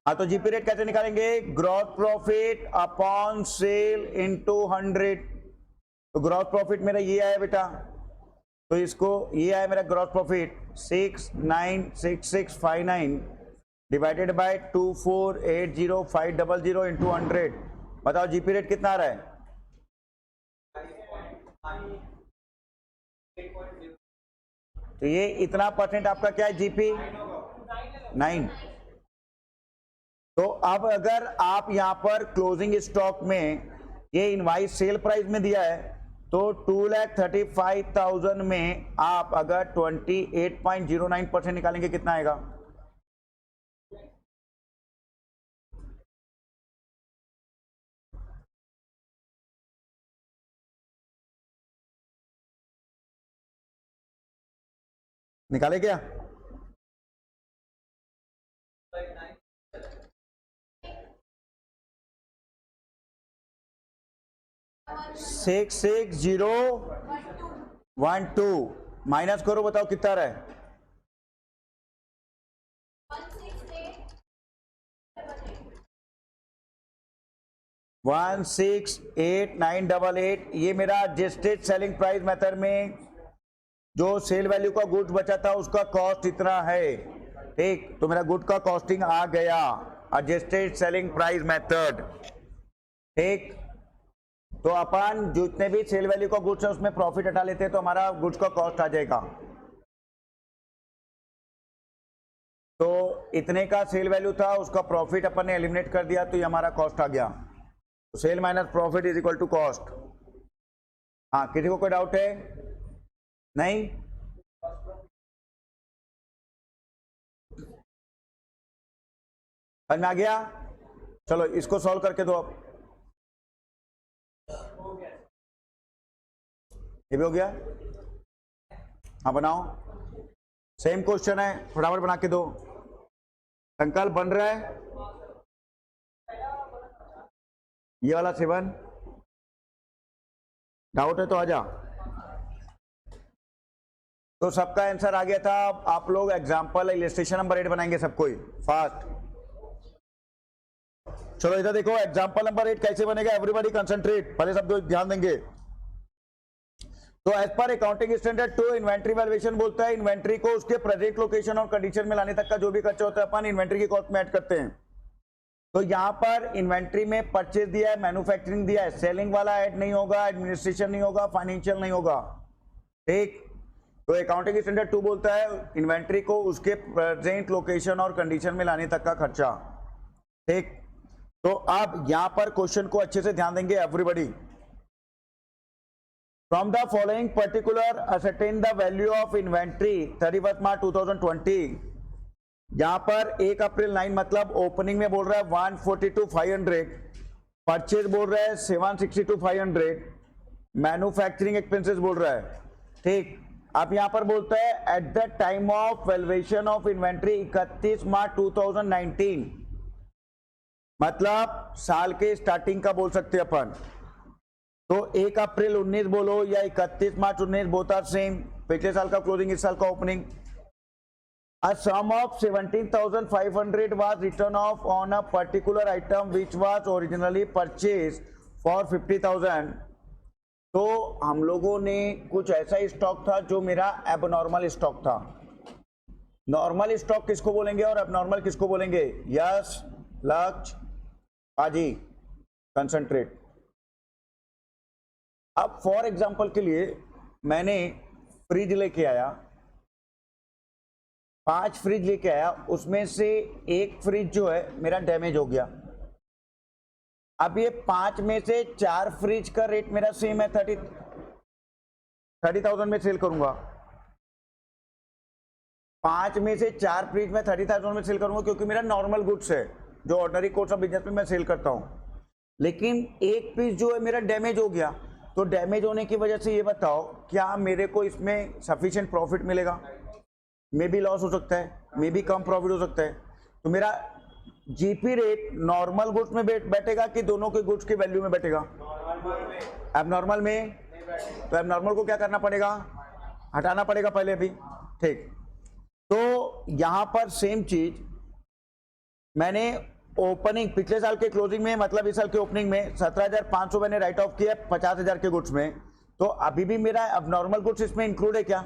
Speaker 1: हाँ, तो जीपी रेट कैसे निकालेंगे? Gross profit upon sale into 100। तो ग्रॉस प्रॉफिट मेरा ये आया बेटा, तो इसको ये आया मेरा gross profit 696659 divided by 2480,500 into 100। बताओ जीपी रेट कितना आ रहा है? तो ये इतना परसेंट आपका क्या है जीपी? 9। तो अब अगर आप यहां पर क्लोजिंग स्टॉक में ये इनवाइस सेल प्राइस में दिया है, तो 2,35,000 में आप अगर 28.09% निकालेंगे कितना आएगा? निकाले क्या? सिक्स 6012 माइनस करो, बताओ कितना रहा है? 168,988। ये मेरा एडजस्टेड सेलिंग प्राइस मेथड में जो सेल वैल्यू का गुड्स बचा था उसका कॉस्ट इतना है, ठीक। तो मेरा गुड का कॉस्टिंग आ गया एडजस्टेड सेलिंग प्राइस मेथड, ठीक। तो अपन जितने भी सेल वैल्यू का गुड्स है उसमें प्रॉफिट हटा लेते हैं तो हमारा गुड्स का कॉस्ट आ जाएगा। तो इतने का सेल वैल्यू था, उसका प्रॉफिट अपन ने एलिमिनेट कर दिया, तो ये हमारा कॉस्ट आ गया। तो sale minus profit is equal to cost. हाँ, किसी को कोई डाउट है? नहीं? समझ में आ गया? चलो इसको सॉल्व करके दो। अब ये भी हो गया। हाँ बनाओ, सेम क्वेश्चन है, फटाफट बना के दो। संकल्प बन रहा है ये वाला 7। डाउट है तो आजा। तो सबका आंसर आ गया था। आप लोग एग्जांपल इलस्ट्रेशन नंबर 8 बनाएंगे सबको ही फास्ट। चलो इधर देखो, एग्जांपल नंबर 8 कैसे बनेगा? एवरीबॉडी कंसंट्रेट, पहले सब ध्यान देंगे। तो as per accounting standard 2 inventory valuation बोलता है इन्वेंट्री को उसके प्रेजेंट लोकेशन और कंडीशन में लाने तक का जो भी खर्चा होता है अपन इन्वेंट्री की कॉस्ट में ऐड करते हैं। तो यहां पर इन्वेंट्री में परचेज दिया है, मैन्युफैक्चरिंग दिया है, सेलिंग वाला ऐड नहीं होगा, एडमिनिस्ट्रेशन नहीं होगा, फाइनेंशियल नहीं होगा, ठीक। तो अकाउंटिंग स्टैंडर्ड 2 बोलता है इन्वेंट्री को उसके प्रेजेंट लोकेशन और कंडीशन में लाने तक का खर्चा, ठीक। तो अब यहां पर क्वेश्चन को अच्छे से ध्यान देंगे everybody. From the following particular ascertain the value of inventory 31st March 2020। यहां पर 1 अप्रैल 9 मतलब ओपनिंग में बोल रहा है 142,500, परचेज बोल रहा है 762,500, मैन्युफैक्चरिंग एक्सपेंसेस बोल रहा है, ठीक। आप यहां पर बोलते हैं at the time of valuation of inventory 31 मार्च 2019, मतलब साल के स्टार्टिंग का बोल सकते हैं अपन। तो 1 अप्रैल 19 बोलो या 31 मार्च 19, बोथ आर सेम। पिछले साल का क्लोजिंग, इस साल का opening. A sum of 17,500 was written off on a particular item which was originally purchased for 50,000। तो हम लोगों ने कुछ ऐसा स्टॉक था जो मेरा एबनॉर्मल स्टॉक था। नॉर्मल स्टॉक किसको बोलेंगे और एबनॉर्मल किसको बोलेंगे? यस, लक्ष्य, पाजी, कंसंट्रेट। अब फॉर एग्जांपल के लिए मैंने फ्रिज लेके आया, 5 फ्रिज लेके आया, उसमें से एक फ्रिज जो है मेरा डैमेज हो गया। अब ये 5 में से 4 फ्रिज का रेट मेरा सेम है, 30,000 में सेल करूंगा। 5 में से 4 फ्रिज में 30,000 में सेल करूंगा क्योंकि मेरा नॉर्मल गुड्स है जो ऑर्डिनरी कोर्स ऑफ बिजनेस में मैं सेल करता हूं। लेकिन एक पीस जो है मेरा डैमेज हो गया, तो डैमेज होने की वजह से ये बताओ क्या मेरे को इसमें सफिशिएंट प्रॉफिट मिलेगा? मे भी लॉस हो सकता है, मे भी कम प्रॉफिट हो सकता है। तो मेरा जीपी रेट नॉर्मल गुड्स में बैठेगा कि दोनों के गुड्स की वैल्यू में बैठेगा? एबनॉर्मल में। तो एबनॉर्मल को क्या करना पड़ेगा? हटाना पड़ेगा पहले अभी, ठीक। तो यहां पर सेम चीज मैंने ओपनिंग पिछले साल के क्लोजिंग में, मतलब इस साल के ओपनिंग में 17,500 मैंने राइट ऑफ किया 50,000 के गुड्स में। तो अभी भी मेरा एबनॉर्मल गुड्स इसमें इंक्लूड है क्या?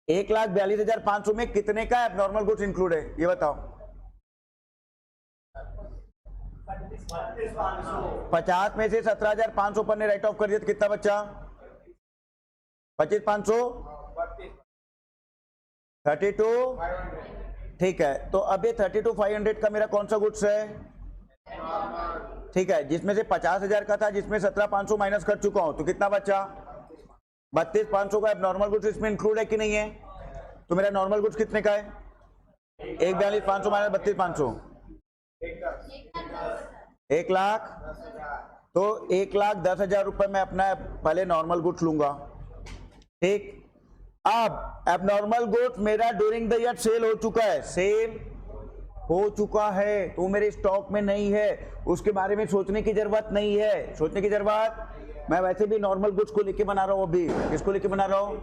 Speaker 1: 1,42,500 में कितने का एबनॉर्मल गुड्स इंक्लूड है ये बताओ? 50 में से 17,500 पर ने राइट ऑफ कर दिया तो कितना बचा? 25,500, 32, ठीक है। तो अब ये 32,500 का मेरा कौन सा गुड्स है? ठीक है, जिसमें से 50,000 का था, जिसमें 17,500 माइनस कर चुका हूं, तो कितना बचा? 32,500 का एबनॉर्मल गुड्स इसमें इंक्लूड है कि नहीं है? तो मेरा नॉर्मल गुड्स कितने का है? 1,42,500 माइनस 32,500, 1 लाख। तो 1,10,000 रुपए में अपना पहले नॉर्मल गुड्स लूंगा, ठीक। अब एबनॉर्मल गुड्स मेरा ड्यूरिंग द ईयर सेल हो चुका है, सेल हो चुका है, तो मेरे स्टॉक में नहीं है, उसके बारे में सोचने की जरूरत नहीं है। सोचने की जरूरत, मैं वैसे भी नॉर्मल गुड्स को लेके बना रहा हूं। अभी किसको लेके बना रहा हूं?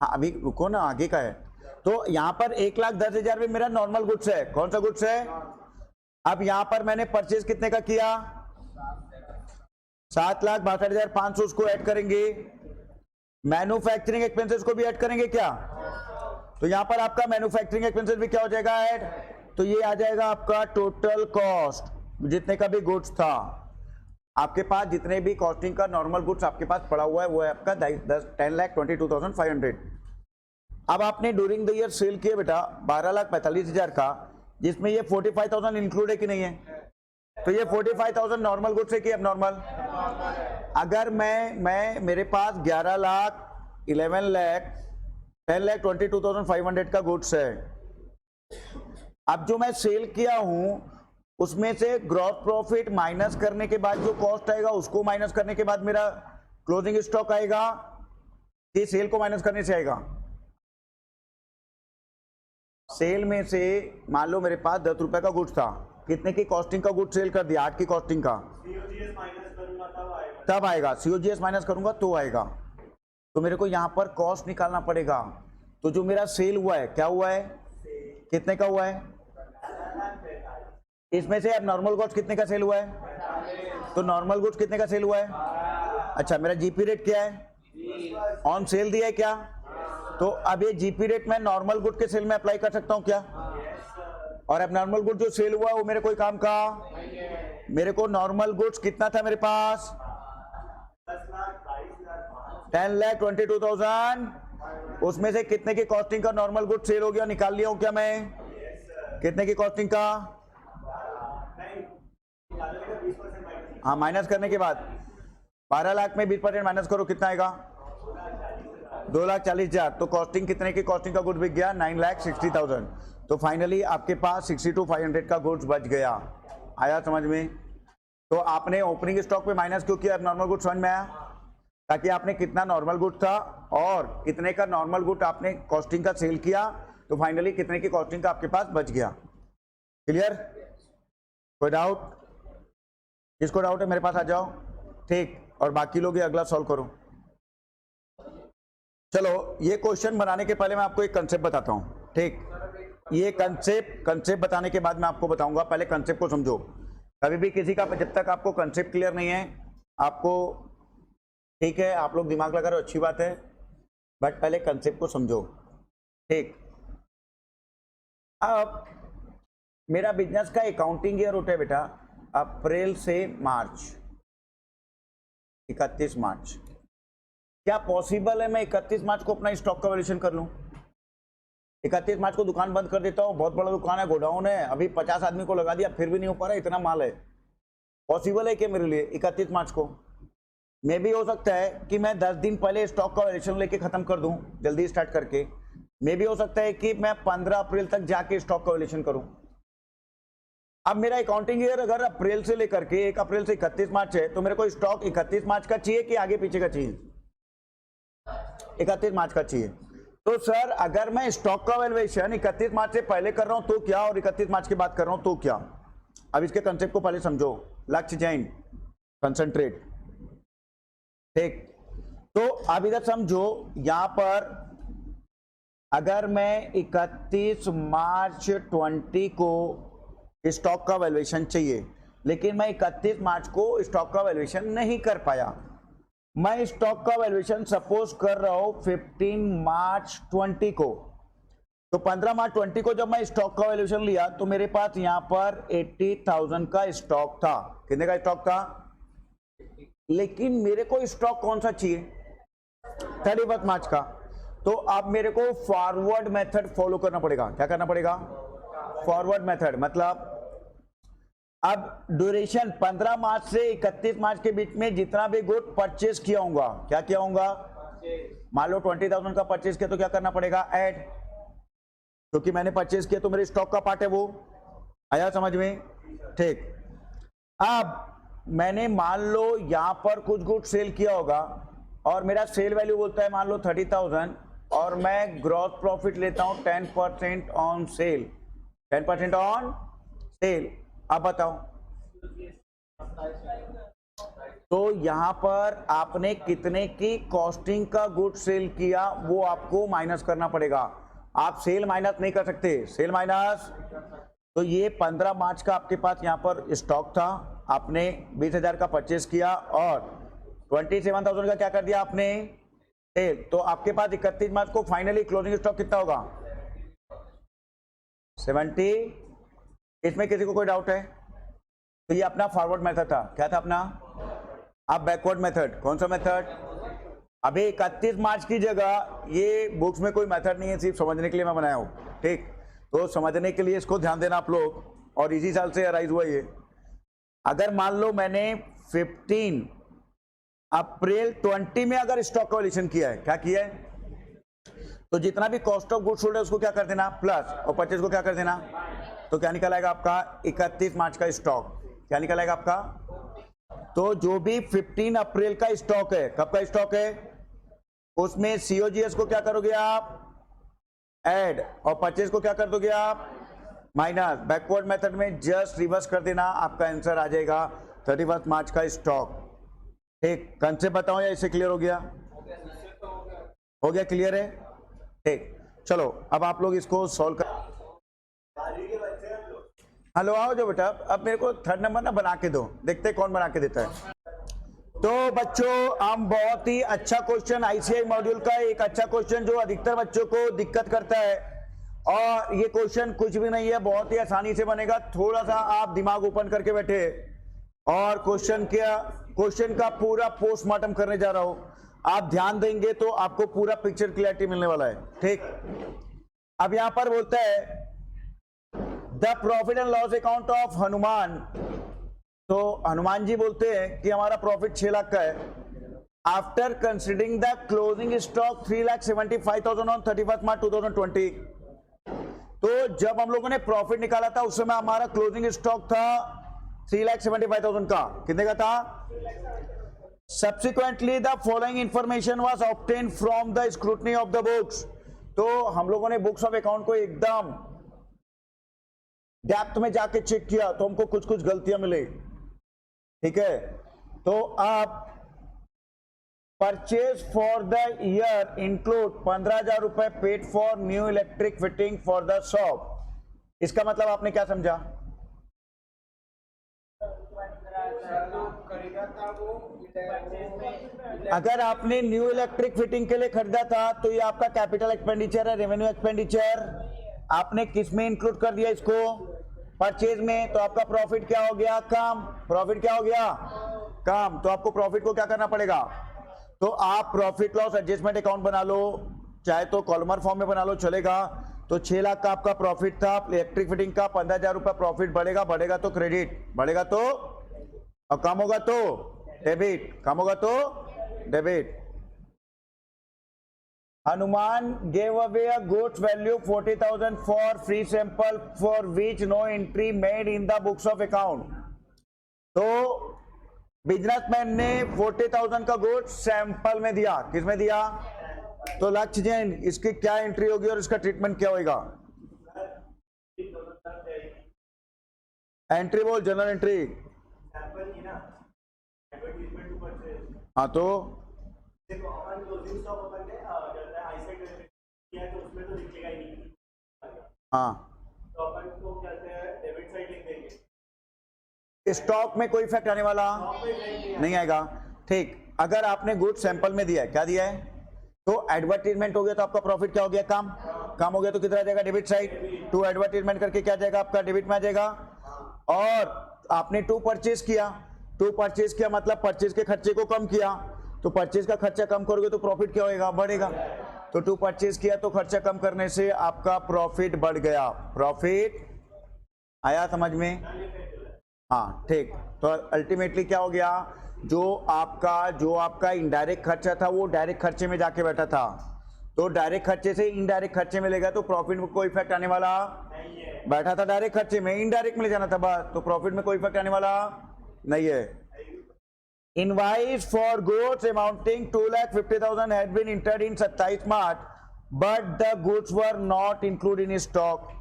Speaker 1: हाँ अभी रुको ना, आगे का है। तो यहां पर 1,10,000 में मेरा नॉर्मल गुड्स है। कौन सा गुड्स है? अब यहां पर मैंने परचेज कितने का किया? 7,62,500, उसको ऐड करेंगे। मैन्युफैक्चरिंग एक्सपेंसेस को भी ऐड करेंगे क्या? तो यहां पर आपका मैन्युफैक्चरिंग एक्सपेंसेस भी क्या हो जाएगा ऐड? तो ये आ जाएगा आपका टोटल कॉस्ट, जितने का भी गुड्स था आपके पास, जितने भी कॉस्टिंग का नॉर्मल गुड्स आपके पास पड़ा हुआ है वो है आपका 10,22,500। अब आपने ड्यूरिंग द ईयर सेल किए बेटा 12,45,000 का, जिसमें ये 45,000 इंक्लूड है कि नहीं है? तो ये 45,000 नॉर्मल गुड्स है कि एबनॉर्मल? अगर मैं मेरे पास 11 लाख, 11 लाख, 10,22,500 का गुड्स है। अब जो मैं सेल किया हूं उसमें से ग्रॉस प्रॉफिट माइनस करने के बाद जो कॉस्ट आएगा उसको माइनस करने के बाद मेरा क्लोजिंग स्टॉक आएगा कि सेल को माइनस करने से आएगा? सेल में से मान लो मेरे पास 10 रुपए का गुड्स था, कितने की कॉस्टिंग का गुड्स सेल कर दिया? 8 की कॉस्टिंग का, तब आएगा। सीओजीएस माइनस करूंगा तो आएगा। तो मेरे को यहां पर कॉस्ट निकालना पड़ेगा। तो जो मेरा सेल हुआ है क्या हुआ है? कितने का हुआ है? इसमें से अब नॉर्मल गुड्स कितने का सेल हुआ है? तो नॉर्मल गुड्स कितने का सेल हुआ है? अच्छा, मेरा जीपी रेट क्या है? ऑन सेल दिया है क्या? तो अब ये जीपी रेट मैं नॉर्मल गुड के सेल में अप्लाई कर सकता हूं क्या? और अब नॉर्मल गुड जो सेल हुआ वो मेरे कोई काम का? मेरे को नॉर्मल गुड्स कितना था मेरे पास? 10,22,000। उसमें से कितने की कॉस्टिंग का नॉर्मल गुड सेल हो गया निकाल लिया हूं क्या मैं? कितने की कॉस्टिंग का? हाँ, माइनस करने के बाद 12 लाख में 20% माइनस करो, कितना आएगा? 2,40,000। तो कॉस्टिंग कितने की कॉस्टिंग का गुड बिक गया? 9,60,000। तो फाइनली आपके पास 62,500 का गुड्स बच गया। आया समझ में? तो आपने ओपनिंग स्टॉक पे माइनस क्यों किया? अब नॉर्मल गुड्स समझ में आया? ताकि आपने कितना नॉर्मल गुड था और कितने का नॉर्मल गुड आपने कॉस्टिंग का सेल किया, तो फाइनली कितने की कॉस्टिंग का आपके पास बच गया। क्लियर? कोई डाउट? किसको डाउट है मेरे पास आ जाओ। ठीक, और बाकी लोग ये अगला सॉल्व करो। चलो, ये क्वेश्चन बनाने के पहले मैं आपको एक कंसेप्ट बताता हूं। ठीक, ये कंसेप्ट बताने के बाद मैं आपको बताऊंगा, पहले कंसेप्ट को समझो। कभी भी किसी का, जब तक आपको कंसेप्ट क्लियर नहीं है आपको, ठीक है आप लोग दिमाग लगा रहे हो अच्छी बात है, बट पहले कंसेप्ट को समझो। ठीक, अब मेरा बिजनेस का अकाउंटिंग ईयर होता है बेटा अप्रैल से मार्च, 31 मार्च। क्या पॉसिबल है मैं 31 मार्च को अपना स्टॉक का वैल्यूएशन कर लूं? 31 मार्च को दुकान बंद कर देता हूं, बहुत बड़ा दुकान है, गोडाउन है, अभी 50 आदमी को लगा दिया, फिर भी नहीं हो पा रहा, इतना माल है। पॉसिबल है क्या मेरे लिए 31 मार्च को? मे भी हो सकता है कि मैं 10 दिन पहले स्टॉक का वैल्यूएशन लेके खत्म कर दूं, जल्दी स्टार्ट करके। मे भी हो सकता है कि मैं 15 अप्रैल तक जाके स्टॉक का वैल्यूएशन करूं। अब मेरा अकाउंटिंग ईयर अगर अप्रैल से लेकर के 1 अप्रैल से 31 मार्च है, तो मेरे को स्टॉक 31 मार्च का चाहिए कि आगे पीछे का चाहिए? 31 मार्च का चाहिए। तो सर अगर मैं स्टॉक का वैल्यूएशन 31 मार्च से पहले कर रहा हूं तो क्या, और 31 मार्च के बाद कर रहा हूं तो क्या? अब इसके कंसेप्ट को पहले समझो। लक्ष्य जैन, कंसंट्रेट। ठीक, तो अब इधर समझो, यहां पर अगर मैं 31 मार्च 20 को स्टॉक का वैल्यूएशन चाहिए, लेकिन मैं 31 मार्च को स्टॉक का वैल्यूएशन नहीं कर पाया, मैं स्टॉक का वैल्यूएशन सपोज कर रहा हूं 15 मार्च 20 को, तो 15 मार्च 20 को जब मैं स्टॉक का वैल्यूएशन लिया तो मेरे पास यहां पर 80,000 का स्टॉक था। कितने का स्टॉक था? लेकिन मेरे को स्टॉक कौन सा चाहिए? 31 मार्च का। तो अब मेरे को फॉरवर्ड मेथड फॉलो करना पड़ेगा। क्या करना पड़ेगा? Forward method. मतलब अब ड्यूरेशन 15 मार्च से 31 मार्च के बीच में जितना भी गुड परचेज किया होगा, क्या किया होगा? मान लो 20,000 का परचेज किया तो क्या करना पड़ेगा? ऐड, क्योंकि मैंने परचेज किया तो मेरे स्टॉक का पार्ट है वो। आया समझ में? ठीक, अब मैंने मान लो यहां पर कुछ गुड सेल किया होगा और मेरा सेल वैल्यू बोलता है मान लो 30,000, और मैं ग्रॉस प्रॉफिट लेता हूं 10% ऑन सेल, 10% ऑन सेल। अब बताओ, तो यहां पर आपने कितने की कॉस्टिंग का गुड सेल किया वो आपको माइनस करना पड़ेगा। आप सेल माइनस नहीं कर सकते, सेल माइनस। तो ये 15 मार्च का आपके पास यहां पर स्टॉक था, आपने 20,000 का परचेस किया और 27,000 का क्या कर दिया आपने? सेल। तो आपके पास 31 मार्च को फाइनली क्लोजिंग स्टॉक कितना होगा? 70। इसमें किसी को कोई डाउट है? तो ये अपना फॉरवर्ड मेथड था। क्या था अपना? अब बैकवर्ड मेथड। कौन सा मेथड? अभी 31 मार्च की जगह, ये बुक्स में कोई मेथड नहीं है, सिर्फ समझने के लिए मैं बनाया हूं। ठीक, तो समझने के लिए इसको ध्यान देना आप लोग, और इसी साल से अराइज हुआ ये। अगर मान लो मैंने 15 अप्रैल 20 में अगर स्टॉक का वैल्यूएशन किया है, क्या किया है? तो जितना भी कॉस्ट ऑफ गुड्स सोल्ड है उसको क्या कर देना? प्लस, और परचेज को क्या कर देना? तो क्या निकल आएगा आपका? 31 मार्च का स्टॉक। क्या निकल आएगा आपका? तो जो भी 15 अप्रैल का स्टॉक है, कब का स्टॉक है, उसमें COGS को क्या करोगे आप? ऐड, और परचेज को क्या कर दोगे आप? माइनस। बैकवर्ड मेथड में जस्ट रिवर्स कर देना, आपका आंसर आ जाएगा 31 मार्च का स्टॉक। ठीक, कंसेप्ट बताओ या इससे क्लियर हो गया? हो गया, क्लियर है? ठीक, चलो अब आप लोग इसको सॉल्व कर। हेलो, आओ जो बेटा, अब मेरे को थर्ड नंबर ना बना के दो, देखते कौन बना के देता है। तो बच्चों, हम बहुत ही अच्छा क्वेश्चन, ICI मॉड्यूल का एक अच्छा क्वेश्चन जो अधिकतर बच्चों को दिक्कत करता है, और ये क्वेश्चन कुछ भी नहीं है, बहुत ही आसानी से बनेगा। थोड़ा सा आप दिमाग ओपन करके बैठे और क्वेश्चन का पूरा पोस्टमार्टम करने जा रहा हूं। आप ध्यान देंगे तो आपको पूरा पिक्चर क्लियरिटी मिलने वाला है। ठीक, अब यहां पर बोलता है the profit and loss account of Hanuman. तो हनुमान जी बोलते हैं कि हमारा प्रॉफिट 6 लाख का है, after considering the closing stock 3,75,000 on 31 मार्च 2020। तो जब हम लोगों ने प्रॉफिट निकाला था उस समय हमारा क्लोजिंग स्टॉक था 3,75,000 का। कितने का था? Subsequently, the following information was obtained from the scrutiny of the books. तो हम लोगों ने बुक्स ऑफ अकाउंट को एकदम डेप्थ में जाके चेक किया तो हमको कुछ कुछ गलतियां मिली। ठीक है, तो आप purchase for the year include 15,000 रुपए paid for new electric fitting for the shop. इसका मतलब आपने क्या समझा? अगर आपने न्यू इलेक्ट्रिक फिटिंग के लिए खरीदा था तो ये आपका कैपिटल एक्सपेंडिचर है, रेवेन्यू एक्सपेंडिचर। आपने किस में इंक्लूड कर दिया इसको? परचेज में। तो आपका प्रॉफिट क्या हो गया? कम। प्रॉफिट क्या हो गया? कम। तो आपको प्रॉफिट को क्या करना पड़ेगा? तो आप प्रॉफिट लॉस एडजस्टमेंट अकाउंट बना लो, चाहे तो कॉलमर फॉर्म में बना लो, चलेगा। तो 6 लाख का आपका प्रॉफिट था इलेक्ट्रिक फिटिंग का, 15,000 रुपया प्रॉफिट बढ़ेगा, बढ़ेगा तो क्रेडिट, बढ़ेगा तो, और कम होगा तो डेबिट, कम होगा तो debit. Hanuman gave away a goods value 40,000 for free sample for which no entry made in the books of account। तो बिजनेसमैन ने 40,000 का गुड्स सैंपल में दिया। किस में दिया? तो लक्ष्य जैन, इसकी क्या एंट्री होगी और इसका ट्रीटमेंट क्या होगा? एंट्री बोल, जनरल एंट्री। हाँ तो हाँ, स्टॉक में कोई इफेक्ट आने वाला नहीं आएगा। ठीक, अगर आपने गुड सैंपल में दिया है, क्या दिया है? तो एडवर्टीजमेंट हो गया तो आपका प्रॉफिट क्या हो गया? कम। कम हो गया तो कितना जाएगा? Debit side. 2 एडवर्टीजमेंट करके क्या जाएगा आपका? डेबिट में आ जाएगा। और आपने 2 परचेज किया, 2 परचेज किया मतलब परचेज के खर्चे को कम किया। तो परचेज का खर्चा कम करोगे तो प्रॉफिट क्या होगा? बढ़ेगा। तो 2 परचेज किया तो खर्चा कम करने से आपका प्रॉफिट बढ़ गया। प्रॉफिट आया समझ में? हाँ ठीक। तो अल्टीमेटली क्या हो गया? जो आपका इनडायरेक्ट खर्चा था वो डायरेक्ट खर्चे में जाके बैठा था। तो डायरेक्ट खर्चे से इनडायरेक्ट खर्चे में लेगा तो प्रॉफिट में कोई इफेक्ट आने वाला नहीं है। बैठा था डायरेक्ट खर्चे में, इनडायरेक्ट में ले जाना था बस, तो प्रॉफिट में कोई इफेक्ट आने वाला नहीं है। Invoice for goods amounting 2,50,000 had been entered in 27 March but the goods were not included in stock.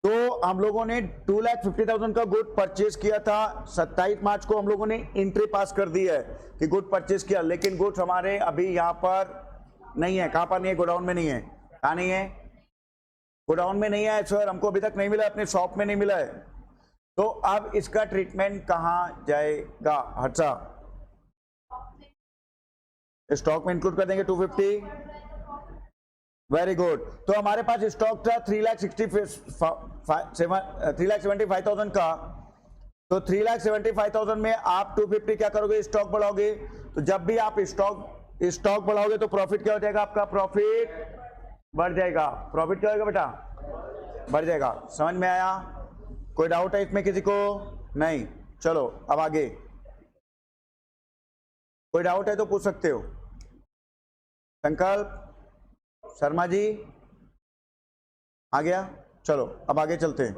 Speaker 1: तो हम लोगों ने 2,50,000 का गुड परचेज किया था, 27 मार्च को हम लोगों ने एंट्री पास कर दी है कि गुड परचेज किया, लेकिन गुड्स हमारे अभी यहाँ पर नहीं है। कहाँ पर नहीं है? गोडाउन में नहीं है। कहाँ नहीं है? गोडाउन में नहीं है सर, हमको अभी तक नहीं मिला, अपने शॉप में नहीं मिला है। तो अब इसका ट्रीटमेंट कहाँ जाएगा? हर्षा, स्टॉक में इंक्लूड कर देंगे 250। Very good. तो हमारे पास स्टॉक था 3,75,000 का। तो 3,75,000 में आप 250 क्या करोगे? स्टॉक बढ़ाओगे। तो जब भी आप स्टॉक बढ़ाओगे तो प्रॉफिट क्या हो जाएगा? आपका प्रॉफिट बढ़ जाएगा। प्रॉफिट क्या होगा बेटा? बढ़ जाएगा। समझ में आया? कोई डाउट है इसमें किसी को? नहीं। चलो अब आगे, कोई डाउट है तो पूछ सकते हो। संकल्प, शर्मा जी आ गया? चलो अब आगे चलते हैं।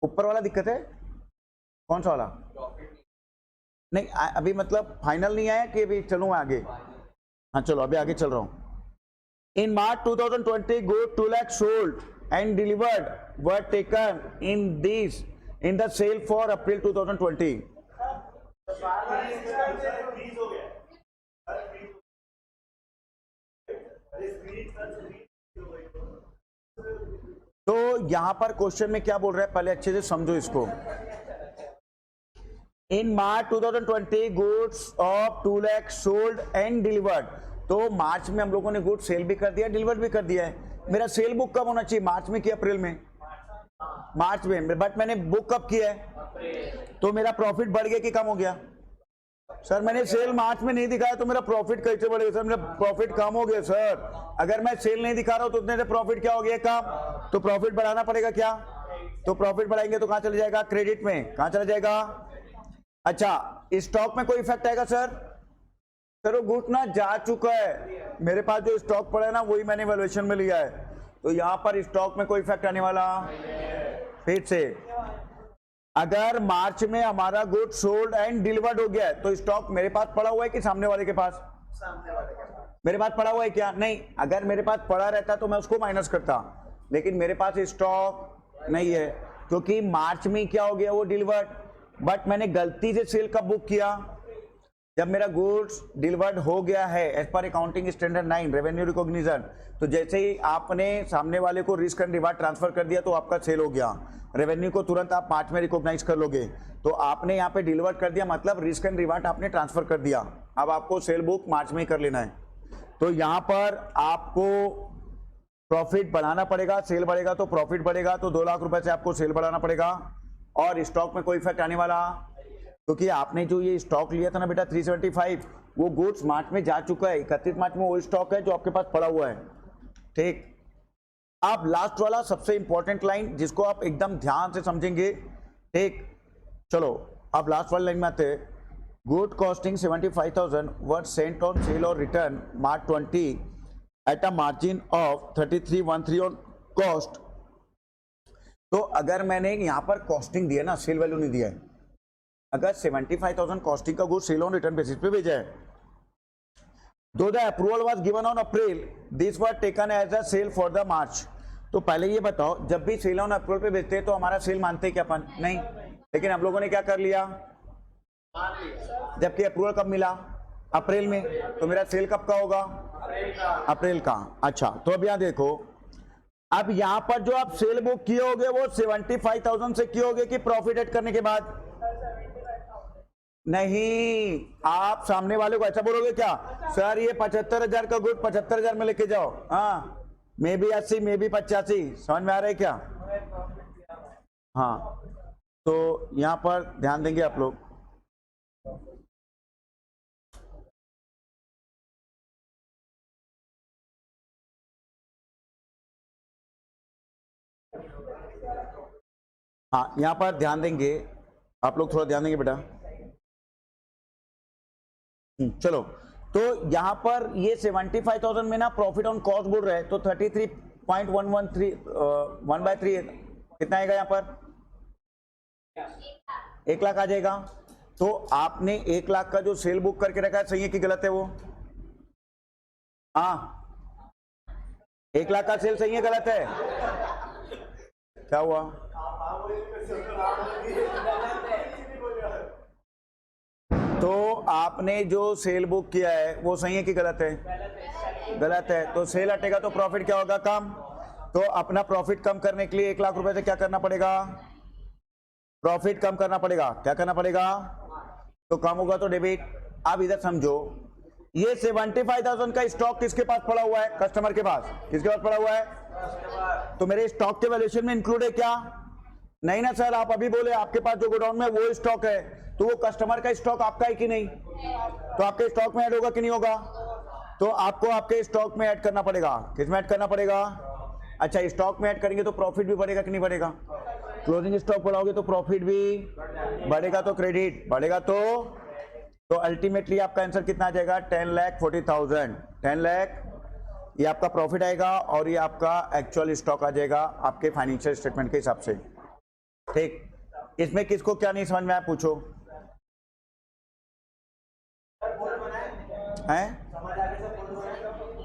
Speaker 1: ऊपर वाला दिक्कत है? कौन सा वाला? नहीं अभी मतलब फाइनल नहीं आया कि अभी चलूं आगे? हाँ चलो अभी आगे चल रहा हूं। In March 2020 good 2 lakh sold and delivered were taken in the sale for April 2020। तो यहां पर क्वेश्चन में क्या बोल रहा है पहले अच्छे से समझो इसको। इन March 2020 goods of 2 lakh sold and delivered. तो मार्च में हम लोगों ने गुड्स सेल भी कर दिया, डिलीवर भी कर दिया है। मेरा सेल बुक कब होना चाहिए? मार्च में कि अप्रैल में? मार्च में, बट मैंने बुक कब किया है? तो मेरा प्रॉफिट बढ़ गया कि कम हो गया? सर मैंने सेल मार्च में नहीं दिखाया तो मेरा प्रॉफिट कैसे बढ़ेगा? सर मेरा प्रॉफिट कम हो गया सर। अगर मैं सेल नहीं दिखा रहा हूं तो उतने से प्रॉफिट क्या हो गया? कम। तो प्रॉफिट बढ़ाना पड़ेगा क्या? तो प्रॉफिट बढ़ाएंगे तो कहां चले जाएगा? क्रेडिट में। कहां चला जाएगा? अच्छा, स्टॉक में कोई इफेक्ट आएगा सर? सर वो गुड्स ना जा चुका है, मेरे पास जो स्टॉक पड़ा है ना वही मैंने वैल्यूएशन में लिया है, तो यहां पर स्टॉक में कोई इफेक्ट आने वाला? फिर से अगर मार्च में हमारा गुड सोल्ड एंड डिलीवर्ड हो गया है तो स्टॉक मेरे पास पड़ा हुआ है कि सामने वाले के पास?
Speaker 2: सामने वाले के पास।
Speaker 1: मेरे पास पड़ा हुआ है क्या? नहीं। अगर मेरे पास पड़ा रहता तो मैं उसको माइनस करता, लेकिन मेरे पास स्टॉक नहीं है क्योंकि मार्च में क्या हो गया, वो डिलीवर्ड। बट मैंने गलती से सेल कब बुक किया? जब मेरा गुड्स डिलीवर्ड हो गया है as per accounting standard 9 revenue recognition. तो जैसे ही आपने सामने वाले को रिस्क एंड रिवार्ड ट्रांसफर कर दिया तो आपका सेल हो गया, रेवेन्यू को तुरंत आप मार्च में रिकॉग्नाइज कर लोगे। तो आपने यहाँ पे डिलीवर कर दिया, मतलब रिस्क एंड रिवार्ड आपने ट्रांसफर कर दिया। अब आपको सेल बुक मार्च में ही कर लेना है। तो यहाँ पर आपको प्रॉफिट बढ़ाना पड़ेगा, सेल बढ़ेगा तो प्रॉफिट बढ़ेगा। तो 2 लाख रुपए से आपको सेल बढ़ाना पड़ेगा और स्टॉक में कोई इफेक्ट आने वाला, क्योंकि आपने जो ये स्टॉक लिया था ना बेटा 375, वो गुड्स मार्च में जा चुका है। 31 मार्च में वो स्टॉक है जो आपके पास पड़ा हुआ है। ठीक। अब लास्ट वाला सबसे इंपॉर्टेंट लाइन जिसको आप एकदम ध्यान से समझेंगे। ठीक, चलो अब लास्ट वाली लाइन में आते हैं। Good costing 75,000 worth sent on sale और return March 20 at a margin of 3313 on cost. तो अगर मैंने यहां पर कॉस्टिंग दिया ना, सेल वैल्यू नहीं दिया है, अगर 75,000 कॉस्टिंग का good sale on return basis पे भेजा है, though the approval was given on April, this was taken as a sale for the March. तो पहले ये बताओ, जब भी सेल ऑन अप्रूवल पे भेजते हैं तो हमारा सेल मानते हैं क्या अपन? नहीं। लेकिन हम लोगों ने क्या कर लिया, जबकि अप्रूवल कब मिला? अप्रैल में। तो मेरा सेल कब का होगा? अप्रैल का। अच्छा, तो अब यहां देखो, अब यहां पर जो आप सेल बुक किए होगे वो 75,000 से किए होगे कि प्रॉफिट एड करने के बाद? नहीं, आप सामने वाले को ऐसा बोलोगे क्या, सर ये 75,000 का गुड 75,000 में लेके जाओ, हाँ मे भी 80 मे भी 85, समझ में आ रहा है क्या? हाँ, तो यहां पर ध्यान देंगे आप लोग। हाँ, यहां पर ध्यान देंगे आप लोग, थोड़ा ध्यान देंगे बेटा। चलो, तो यहां पर ये 75,000 में ना प्रॉफिट ऑन कॉस्ट बोल रहे हैं, तो 33.113 1/3 कितना आएगा यहाँ पर? 1 लाख आ जाएगा। तो आपने 1 लाख का जो सेल बुक करके रखा है, सही है कि गलत है वो? हाँ, 1 लाख का सेल सही है गलत है? क्या हुआ? तो आपने जो सेल बुक किया है वो सही है कि गलत है? गलत है। तो सेल हटेगा तो प्रॉफिट क्या होगा? कम। तो अपना प्रॉफिट कम करने के लिए 1 लाख रुपए से क्या करना पड़ेगा? प्रॉफिट कम करना पड़ेगा। क्या करना पड़ेगा? तो कम होगा तो डेबिट। अब इधर समझो, ये 75,000 का स्टॉक किसके पास पड़ा हुआ है? कस्टमर के पास। किसके पास पड़ा हुआ है? तो मेरे स्टॉक के वैल्यूएशन में इंक्लूड है क्या? नहीं ना सर, आप अभी बोले आपके पास जो गोडाउन में वो स्टॉक है, तो वो कस्टमर का स्टॉक आपका है कि नहीं? तो आपके स्टॉक में ऐड होगा कि नहीं होगा? तो आपको आपके स्टॉक में ऐड करना पड़ेगा। किस में ऐड करना पड़ेगा? अच्छा, स्टॉक में ऐड करेंगे तो प्रॉफिट भी बढ़ेगा कि नहीं बढ़ेगा? क्लोजिंग स्टॉक बढ़ाओगे तो प्रॉफिट भी बढ़ेगा, तो क्रेडिट बढ़ेगा। तो अल्टीमेटली आपका आंसर कितना आ जाएगा? 10,40,000। 10 लाख ये आपका प्रॉफिट आएगा और ये आपका एक्चुअल स्टॉक आ जाएगा आपके फाइनेंशियल स्टेटमेंट के हिसाब से। ठीक, इसमें किसको क्या नहीं समझ में आया पूछो। हैं?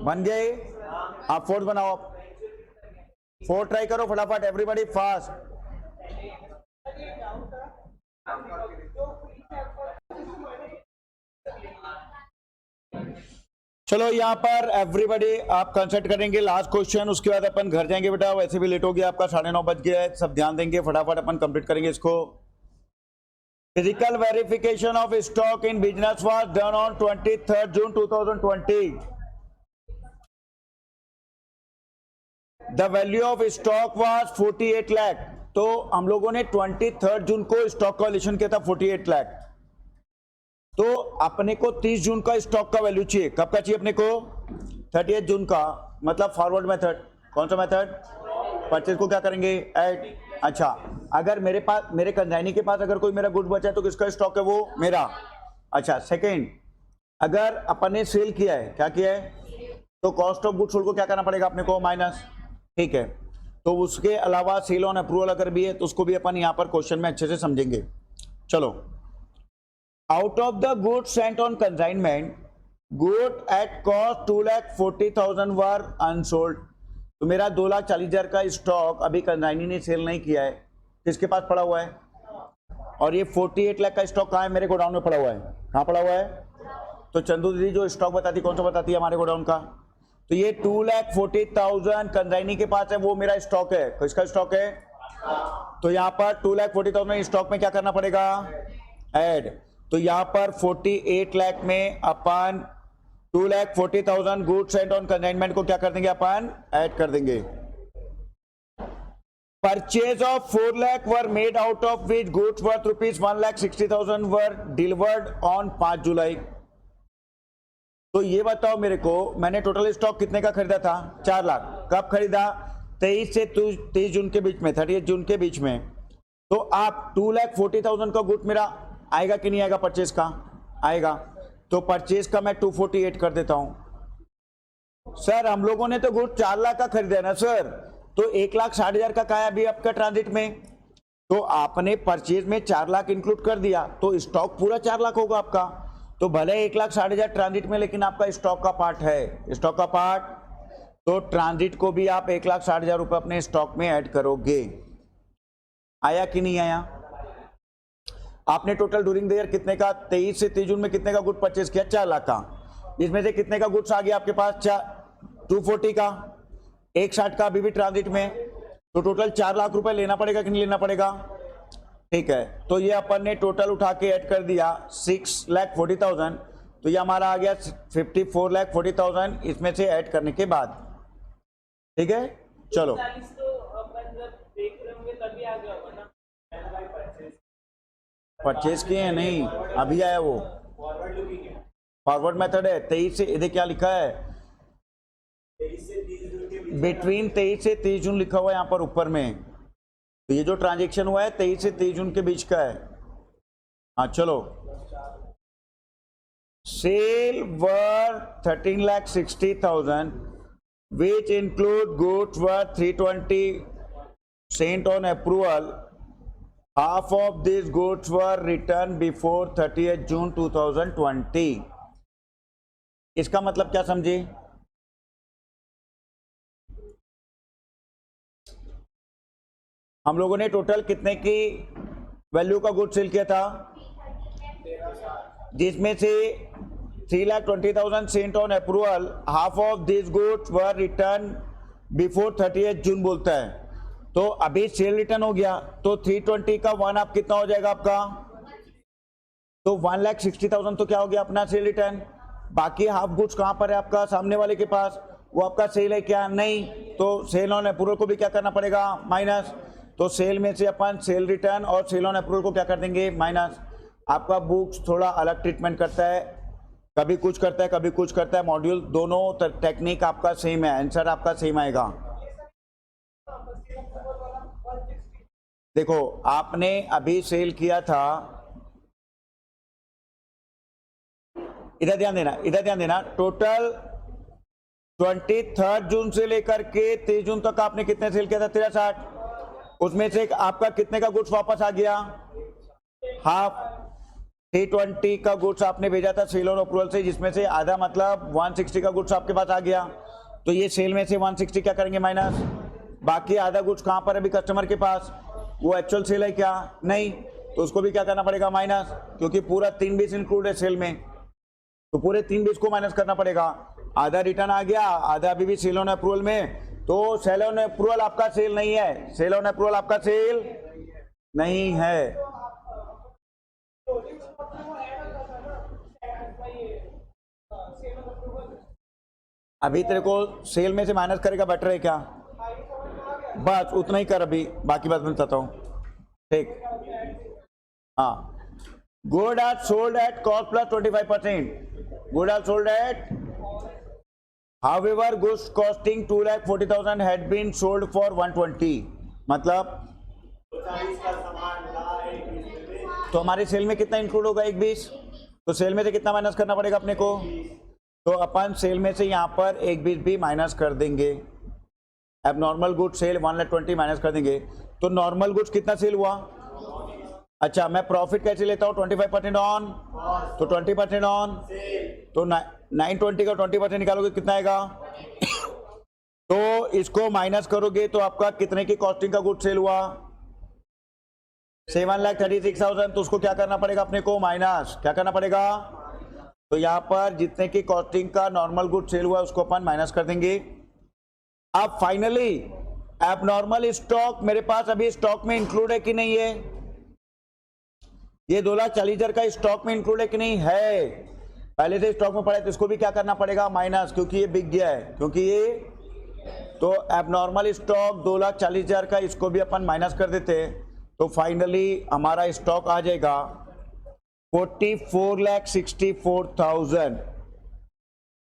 Speaker 1: बन गए? आप 4 बनाओ, 4 ट्राई करो फटाफट, एवरीबॉडी फास्ट। चलो यहाँ पर एवरीबॉडी आप कंसल्ट करेंगे लास्ट क्वेश्चन, उसके बाद अपन घर जाएंगे बेटा। वैसे भी लेट हो गया आपका, 9:30 बज गया है। सब ध्यान देंगे, फटाफट अपन कंप्लीट करेंगे इसको। Physical verification of stock in business was done on 23 June 2020। The value of stock was 48 lakh. तो हम लोगों ने 23 जून को स्टॉक का वैल्यूएशन किया था 48 लाख। तो अपने को 30 जून का स्टॉक का वैल्यू चाहिए। कब का चाहिए अपने को? 30 जून का। मतलब फॉरवर्ड मेथड। कौन सा मेथड? परचेज को क्या करेंगे? ऐड। अच्छा, अगर मेरे पास, मेरे कंसाइनी के पास अगर कोई मेरा गुड्स बचा है तो किसका स्टॉक है? वो मेरा। अच्छा, सेकेंड, अगर अपन ने सेल किया है, क्या किया है, तो कॉस्ट ऑफ गुड्स सोल्ड को क्या करना पड़ेगा अपने को? माइनस। ठीक है, तो उसके अलावा सेल ऑन अप्रूवल अगर भी है तो उसको भी अपन यहां पर क्वेश्चन में अच्छे से समझेंगे। चलो, out of the good Saint on consignment, good at cost 2,40,000 were unsold. तो मेरा 2,40,000 का स्टॉक अभी कंसाइनी ने सेल नहीं किया है, किसके पास पड़ा हुआ है? और ये 48 लाख का स्टॉक कहाँ है? मेरे गोडाउन में पड़ा हुआ है। कहाँ पड़ा हुआ है? तो चंदू दीदी जो स्टॉक बताती, कौन सा बताती है हमारे गोडाउन का? तो ये 2,40,000 कंसाइनी के पास है, वो मेरा स्टॉक है। किसका स्टॉक है? तो यहाँ पर 2,40,000 स्टॉक में क्या करना पड़ेगा? ऐड। तो यहाँ पर 48 लाख में अपन 2,40,000 गुड्स एंड ऑन कंसाइनमेंट को क्या कर देंगे? अपन ऐड कर देंगे। Purchase of 4 lakh were made, out of which goods worth rupees 1,60,000 were delivered on 5 जुलाई। तो ये बताओ मेरे को, मैंने टोटल स्टॉक कितने का खरीदा था? 4 लाख। कब खरीदा? 23 से 30 जून के बीच में, 30 जून के बीच में। तो आप 2,40,000 का गुड मेरा आएगा कि नहीं आएगा? परचेज का आएगा। तो परचेज का मैं 248 कर देता हूं। सर हम लोगों ने तो गुड 4 लाख का खरीदा है ना सर, तो 1,60,000 का है अभी आपका ट्रांजिट में। तो आपने परचेज में 4 लाख इंक्लूड कर दिया, तो स्टॉक पूरा 4 लाख होगा आपका। तो भले 1,60,000 ट्रांजिट में, लेकिन आपका स्टॉक का पार्ट है, स्टॉक का पार्ट। तो ट्रांजिट को भी आप 1,60,000 रुपए अपने स्टॉक में ऐड करोगे। आया कि नहीं आया? आपने टोटल ड्यूरिंग द ईयर कितने का? 23 से 30 जून में कितने का गुड परचेज किया? 4 लाख का। इसमें से कितने का गुड्स आ गया आपके पास? 240 का, 160 का अभी भी ट्रांजिट में। तो टोटल 4 लाख रुपए लेना पड़ेगा कि नहीं लेना पड़ेगा? ठीक है, तो ये अपन ने टोटल उठा के ऐड कर दिया 6,40,000। तो ये हमारा आ गया 54,40,000 इसमें से ऐड करने के बाद। ठीक है, चलो। परचेज किए हैं? नहीं, अभी आया वो, फॉरवर्ड मेथड है। 23 से, इधर क्या लिखा है? बिटवीन 23 से 30 जून लिखा हुआ है यहाँ पर ऊपर में। तो ये जो ट्रांजेक्शन हुआ है 23 से 30 जून के बीच का है। हाँ चलो, sale were 13,60,000 which include goods were 320 sent on approval. Half of this goods were return before 30th June 2020। इसका मतलब क्या समझे? हम लोगों ने टोटल कितने की वैल्यू का गुड सेल किया था? जिसमें से 3,20,000 Saint on approval, half of this goods were return before 30th जून बोलता है। तो अभी सेल रिटर्न हो गया, तो 320 का 1 आप कितना हो जाएगा आपका? तो 1,60,000 तो क्या हो गया अपना सेल रिटर्न। बाकी हाफ गुड्स कहां पर है आपका? सामने वाले के पास। वो आपका सेल है क्या? नहीं। तो सेल ऑन अप्रूवल को भी क्या करना पड़ेगा? माइनस। तो सेल में से अपन सेल रिटर्न और सेल ऑन अप्रूवल को क्या कर देंगे? माइनस। आपका बुक्स थोड़ा अलग ट्रीटमेंट करता है, कभी कुछ करता है कभी कुछ करता है। मॉड्यूल दोनों टेक्निक आपका सेम है, आंसर आपका सेम आएगा। देखो आपने अभी सेल किया था, इधर ध्यान देना, इधर ध्यान देना। टोटल 23 जून से लेकर के 23 जून तक आपने कितने सेल किया था? 63। उसमें से आपका कितने का गुड्स वापस आ गया? हाफ। 320 का गुड्स आपने भेजा था सेल और अप्रूवल से, जिसमें से आधा मतलब 160 का गुड्स आपके पास आ गया। तो ये सेल में से 160 क्या करेंगे? माइनस। बाकी आधा गुड्स कहां पर है अभी कस्टमर के पास? वो एक्चुअल सेल है क्या? नहीं। तो उसको भी क्या करना पड़ेगा? माइनस, क्योंकि पूरा 3 बीस इंक्लूड है सेल में, तो पूरे 3 बीस को माइनस करना पड़ेगा। आधा रिटर्न आ गया, आधा अभी भी सेल ऑन अप्रूवल में। तो सेल ऑन अप्रूवल आपका सेल नहीं है, सेल ऑन अप्रूवल आपका सेल नहीं है। अभी तेरे को सेल में से माइनस करेगा बेटर है क्या? बस उतना ही कर, अभी बाकी बात मैं बताता हूं। ठीक, हाँ। Good are sold at cost plus 25%। Good are sold at, however goods costing 2,40,000 had been sold for 120। मतलब तो हमारे सेल में कितना इंक्लूड होगा? 120। तो सेल में से कितना माइनस करना पड़ेगा अपने को? तो अपन सेल में से यहां पर 120 भी माइनस कर देंगे। एबनॉर्मल गुड सेल 1,20,000 माइनस कर देंगे तो नॉर्मल गुड्स कितना सेल हुआ। अच्छा मैं प्रॉफिट कैसे लेता हूँ 25% ऑन, तो 20% ऑन, तो 920 का 20% निकालोगे कितना आएगा तो इसको माइनस करोगे तो आपका कितने की कॉस्टिंग का गुड सेल हुआ 7,36,000। तो उसको क्या करना पड़ेगा अपने को माइनस, क्या करना पड़ेगा, तो यहां पर जितने की कॉस्टिंग का नॉर्मल गुड सेल हुआ उसको अपन माइनस कर देंगे। अब फाइनली एबनॉर्मल स्टॉक मेरे पास अभी स्टॉक में इंक्लूड है कि नहीं है, ये 2,40,000 का स्टॉक में इंक्लूड है कि नहीं है, पहले से स्टॉक में पड़ा है तो इसको भी क्या करना पड़ेगा माइनस, क्योंकि ये बिक गया है, क्योंकि ये तो एबनॉर्मल स्टॉक 2,40,000 का, इसको भी अपन माइनस कर देते हैं तो फाइनली हमारा स्टॉक आ जाएगा 44,64,000।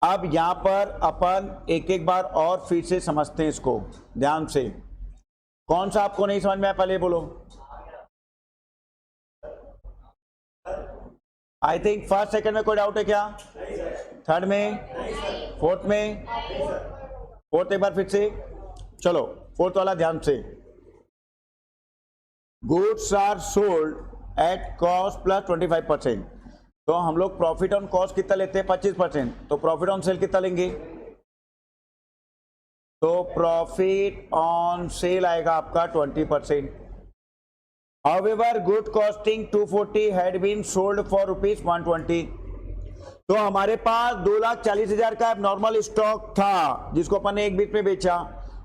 Speaker 1: अब यहां पर अपन एक एक बार और फिर से समझते हैं इसको ध्यान से, कौन सा आपको नहीं समझ में आया पहले बोलो। आई थिंक फर्स्ट सेकंड में कोई डाउट है क्या, थर्ड में, फोर्थ में, फोर्थ एक बार फिर से, चलो फोर्थ वाला ध्यान से। Goods are sold at cost plus 25%, तो हम लोग प्रॉफिट ऑन कॉस्ट कितना लेते हैं 25%, तो प्रॉफिट ऑन सेल कितना लेंगे, तो प्रॉफिट ऑन सेल आएगा आपका 20%। However, good costing 240 had been sold for ₹120। तो हमारे पास 2,40,000 का नॉर्मल स्टॉक था जिसको अपन ने एक बीच में बेचा,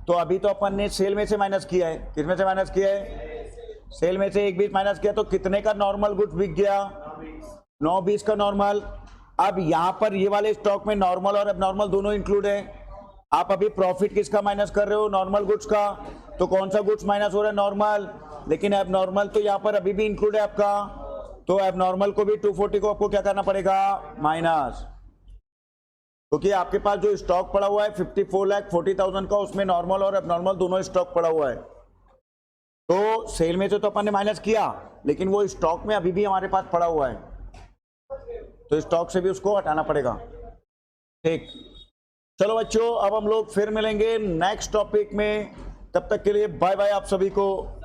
Speaker 1: तो अभी तो अपन ने सेल में से माइनस किया है, किसमें से माइनस किया है, सेल में से एक बीच माइनस किया, तो कितने का नॉर्मल गुड्स बिक गया 920 का नॉर्मल। अब यहां पर ये वाले स्टॉक में नॉर्मल और एबनॉर्मल दोनों इंक्लूड है। आप अभी प्रॉफिट किसका माइनस कर रहे हो, नॉर्मल गुड्स का, तो कौन सा गुड्स माइनस हो रहा है नॉर्मल, लेकिन एबनॉर्मल तो यहाँ पर अभी भी इंक्लूड है आपका, तो एबनॉर्मल को भी 240 को आपको क्या करना पड़ेगा माइनस, क्योंकि आपके पास जो स्टॉक पड़ा हुआ है 54,40,000 का, उसमें नॉर्मल और एबनॉर्मल दोनों स्टॉक पड़ा हुआ है। तो सेल में से तो अपन ने माइनस किया, लेकिन वो स्टॉक में अभी भी हमारे पास पड़ा हुआ है, तो स्टॉक से भी उसको हटाना पड़ेगा। ठीक, चलो बच्चों अब हम लोग फिर मिलेंगे नेक्स्ट टॉपिक में, तब तक के लिए बाय बाय आप सभी को।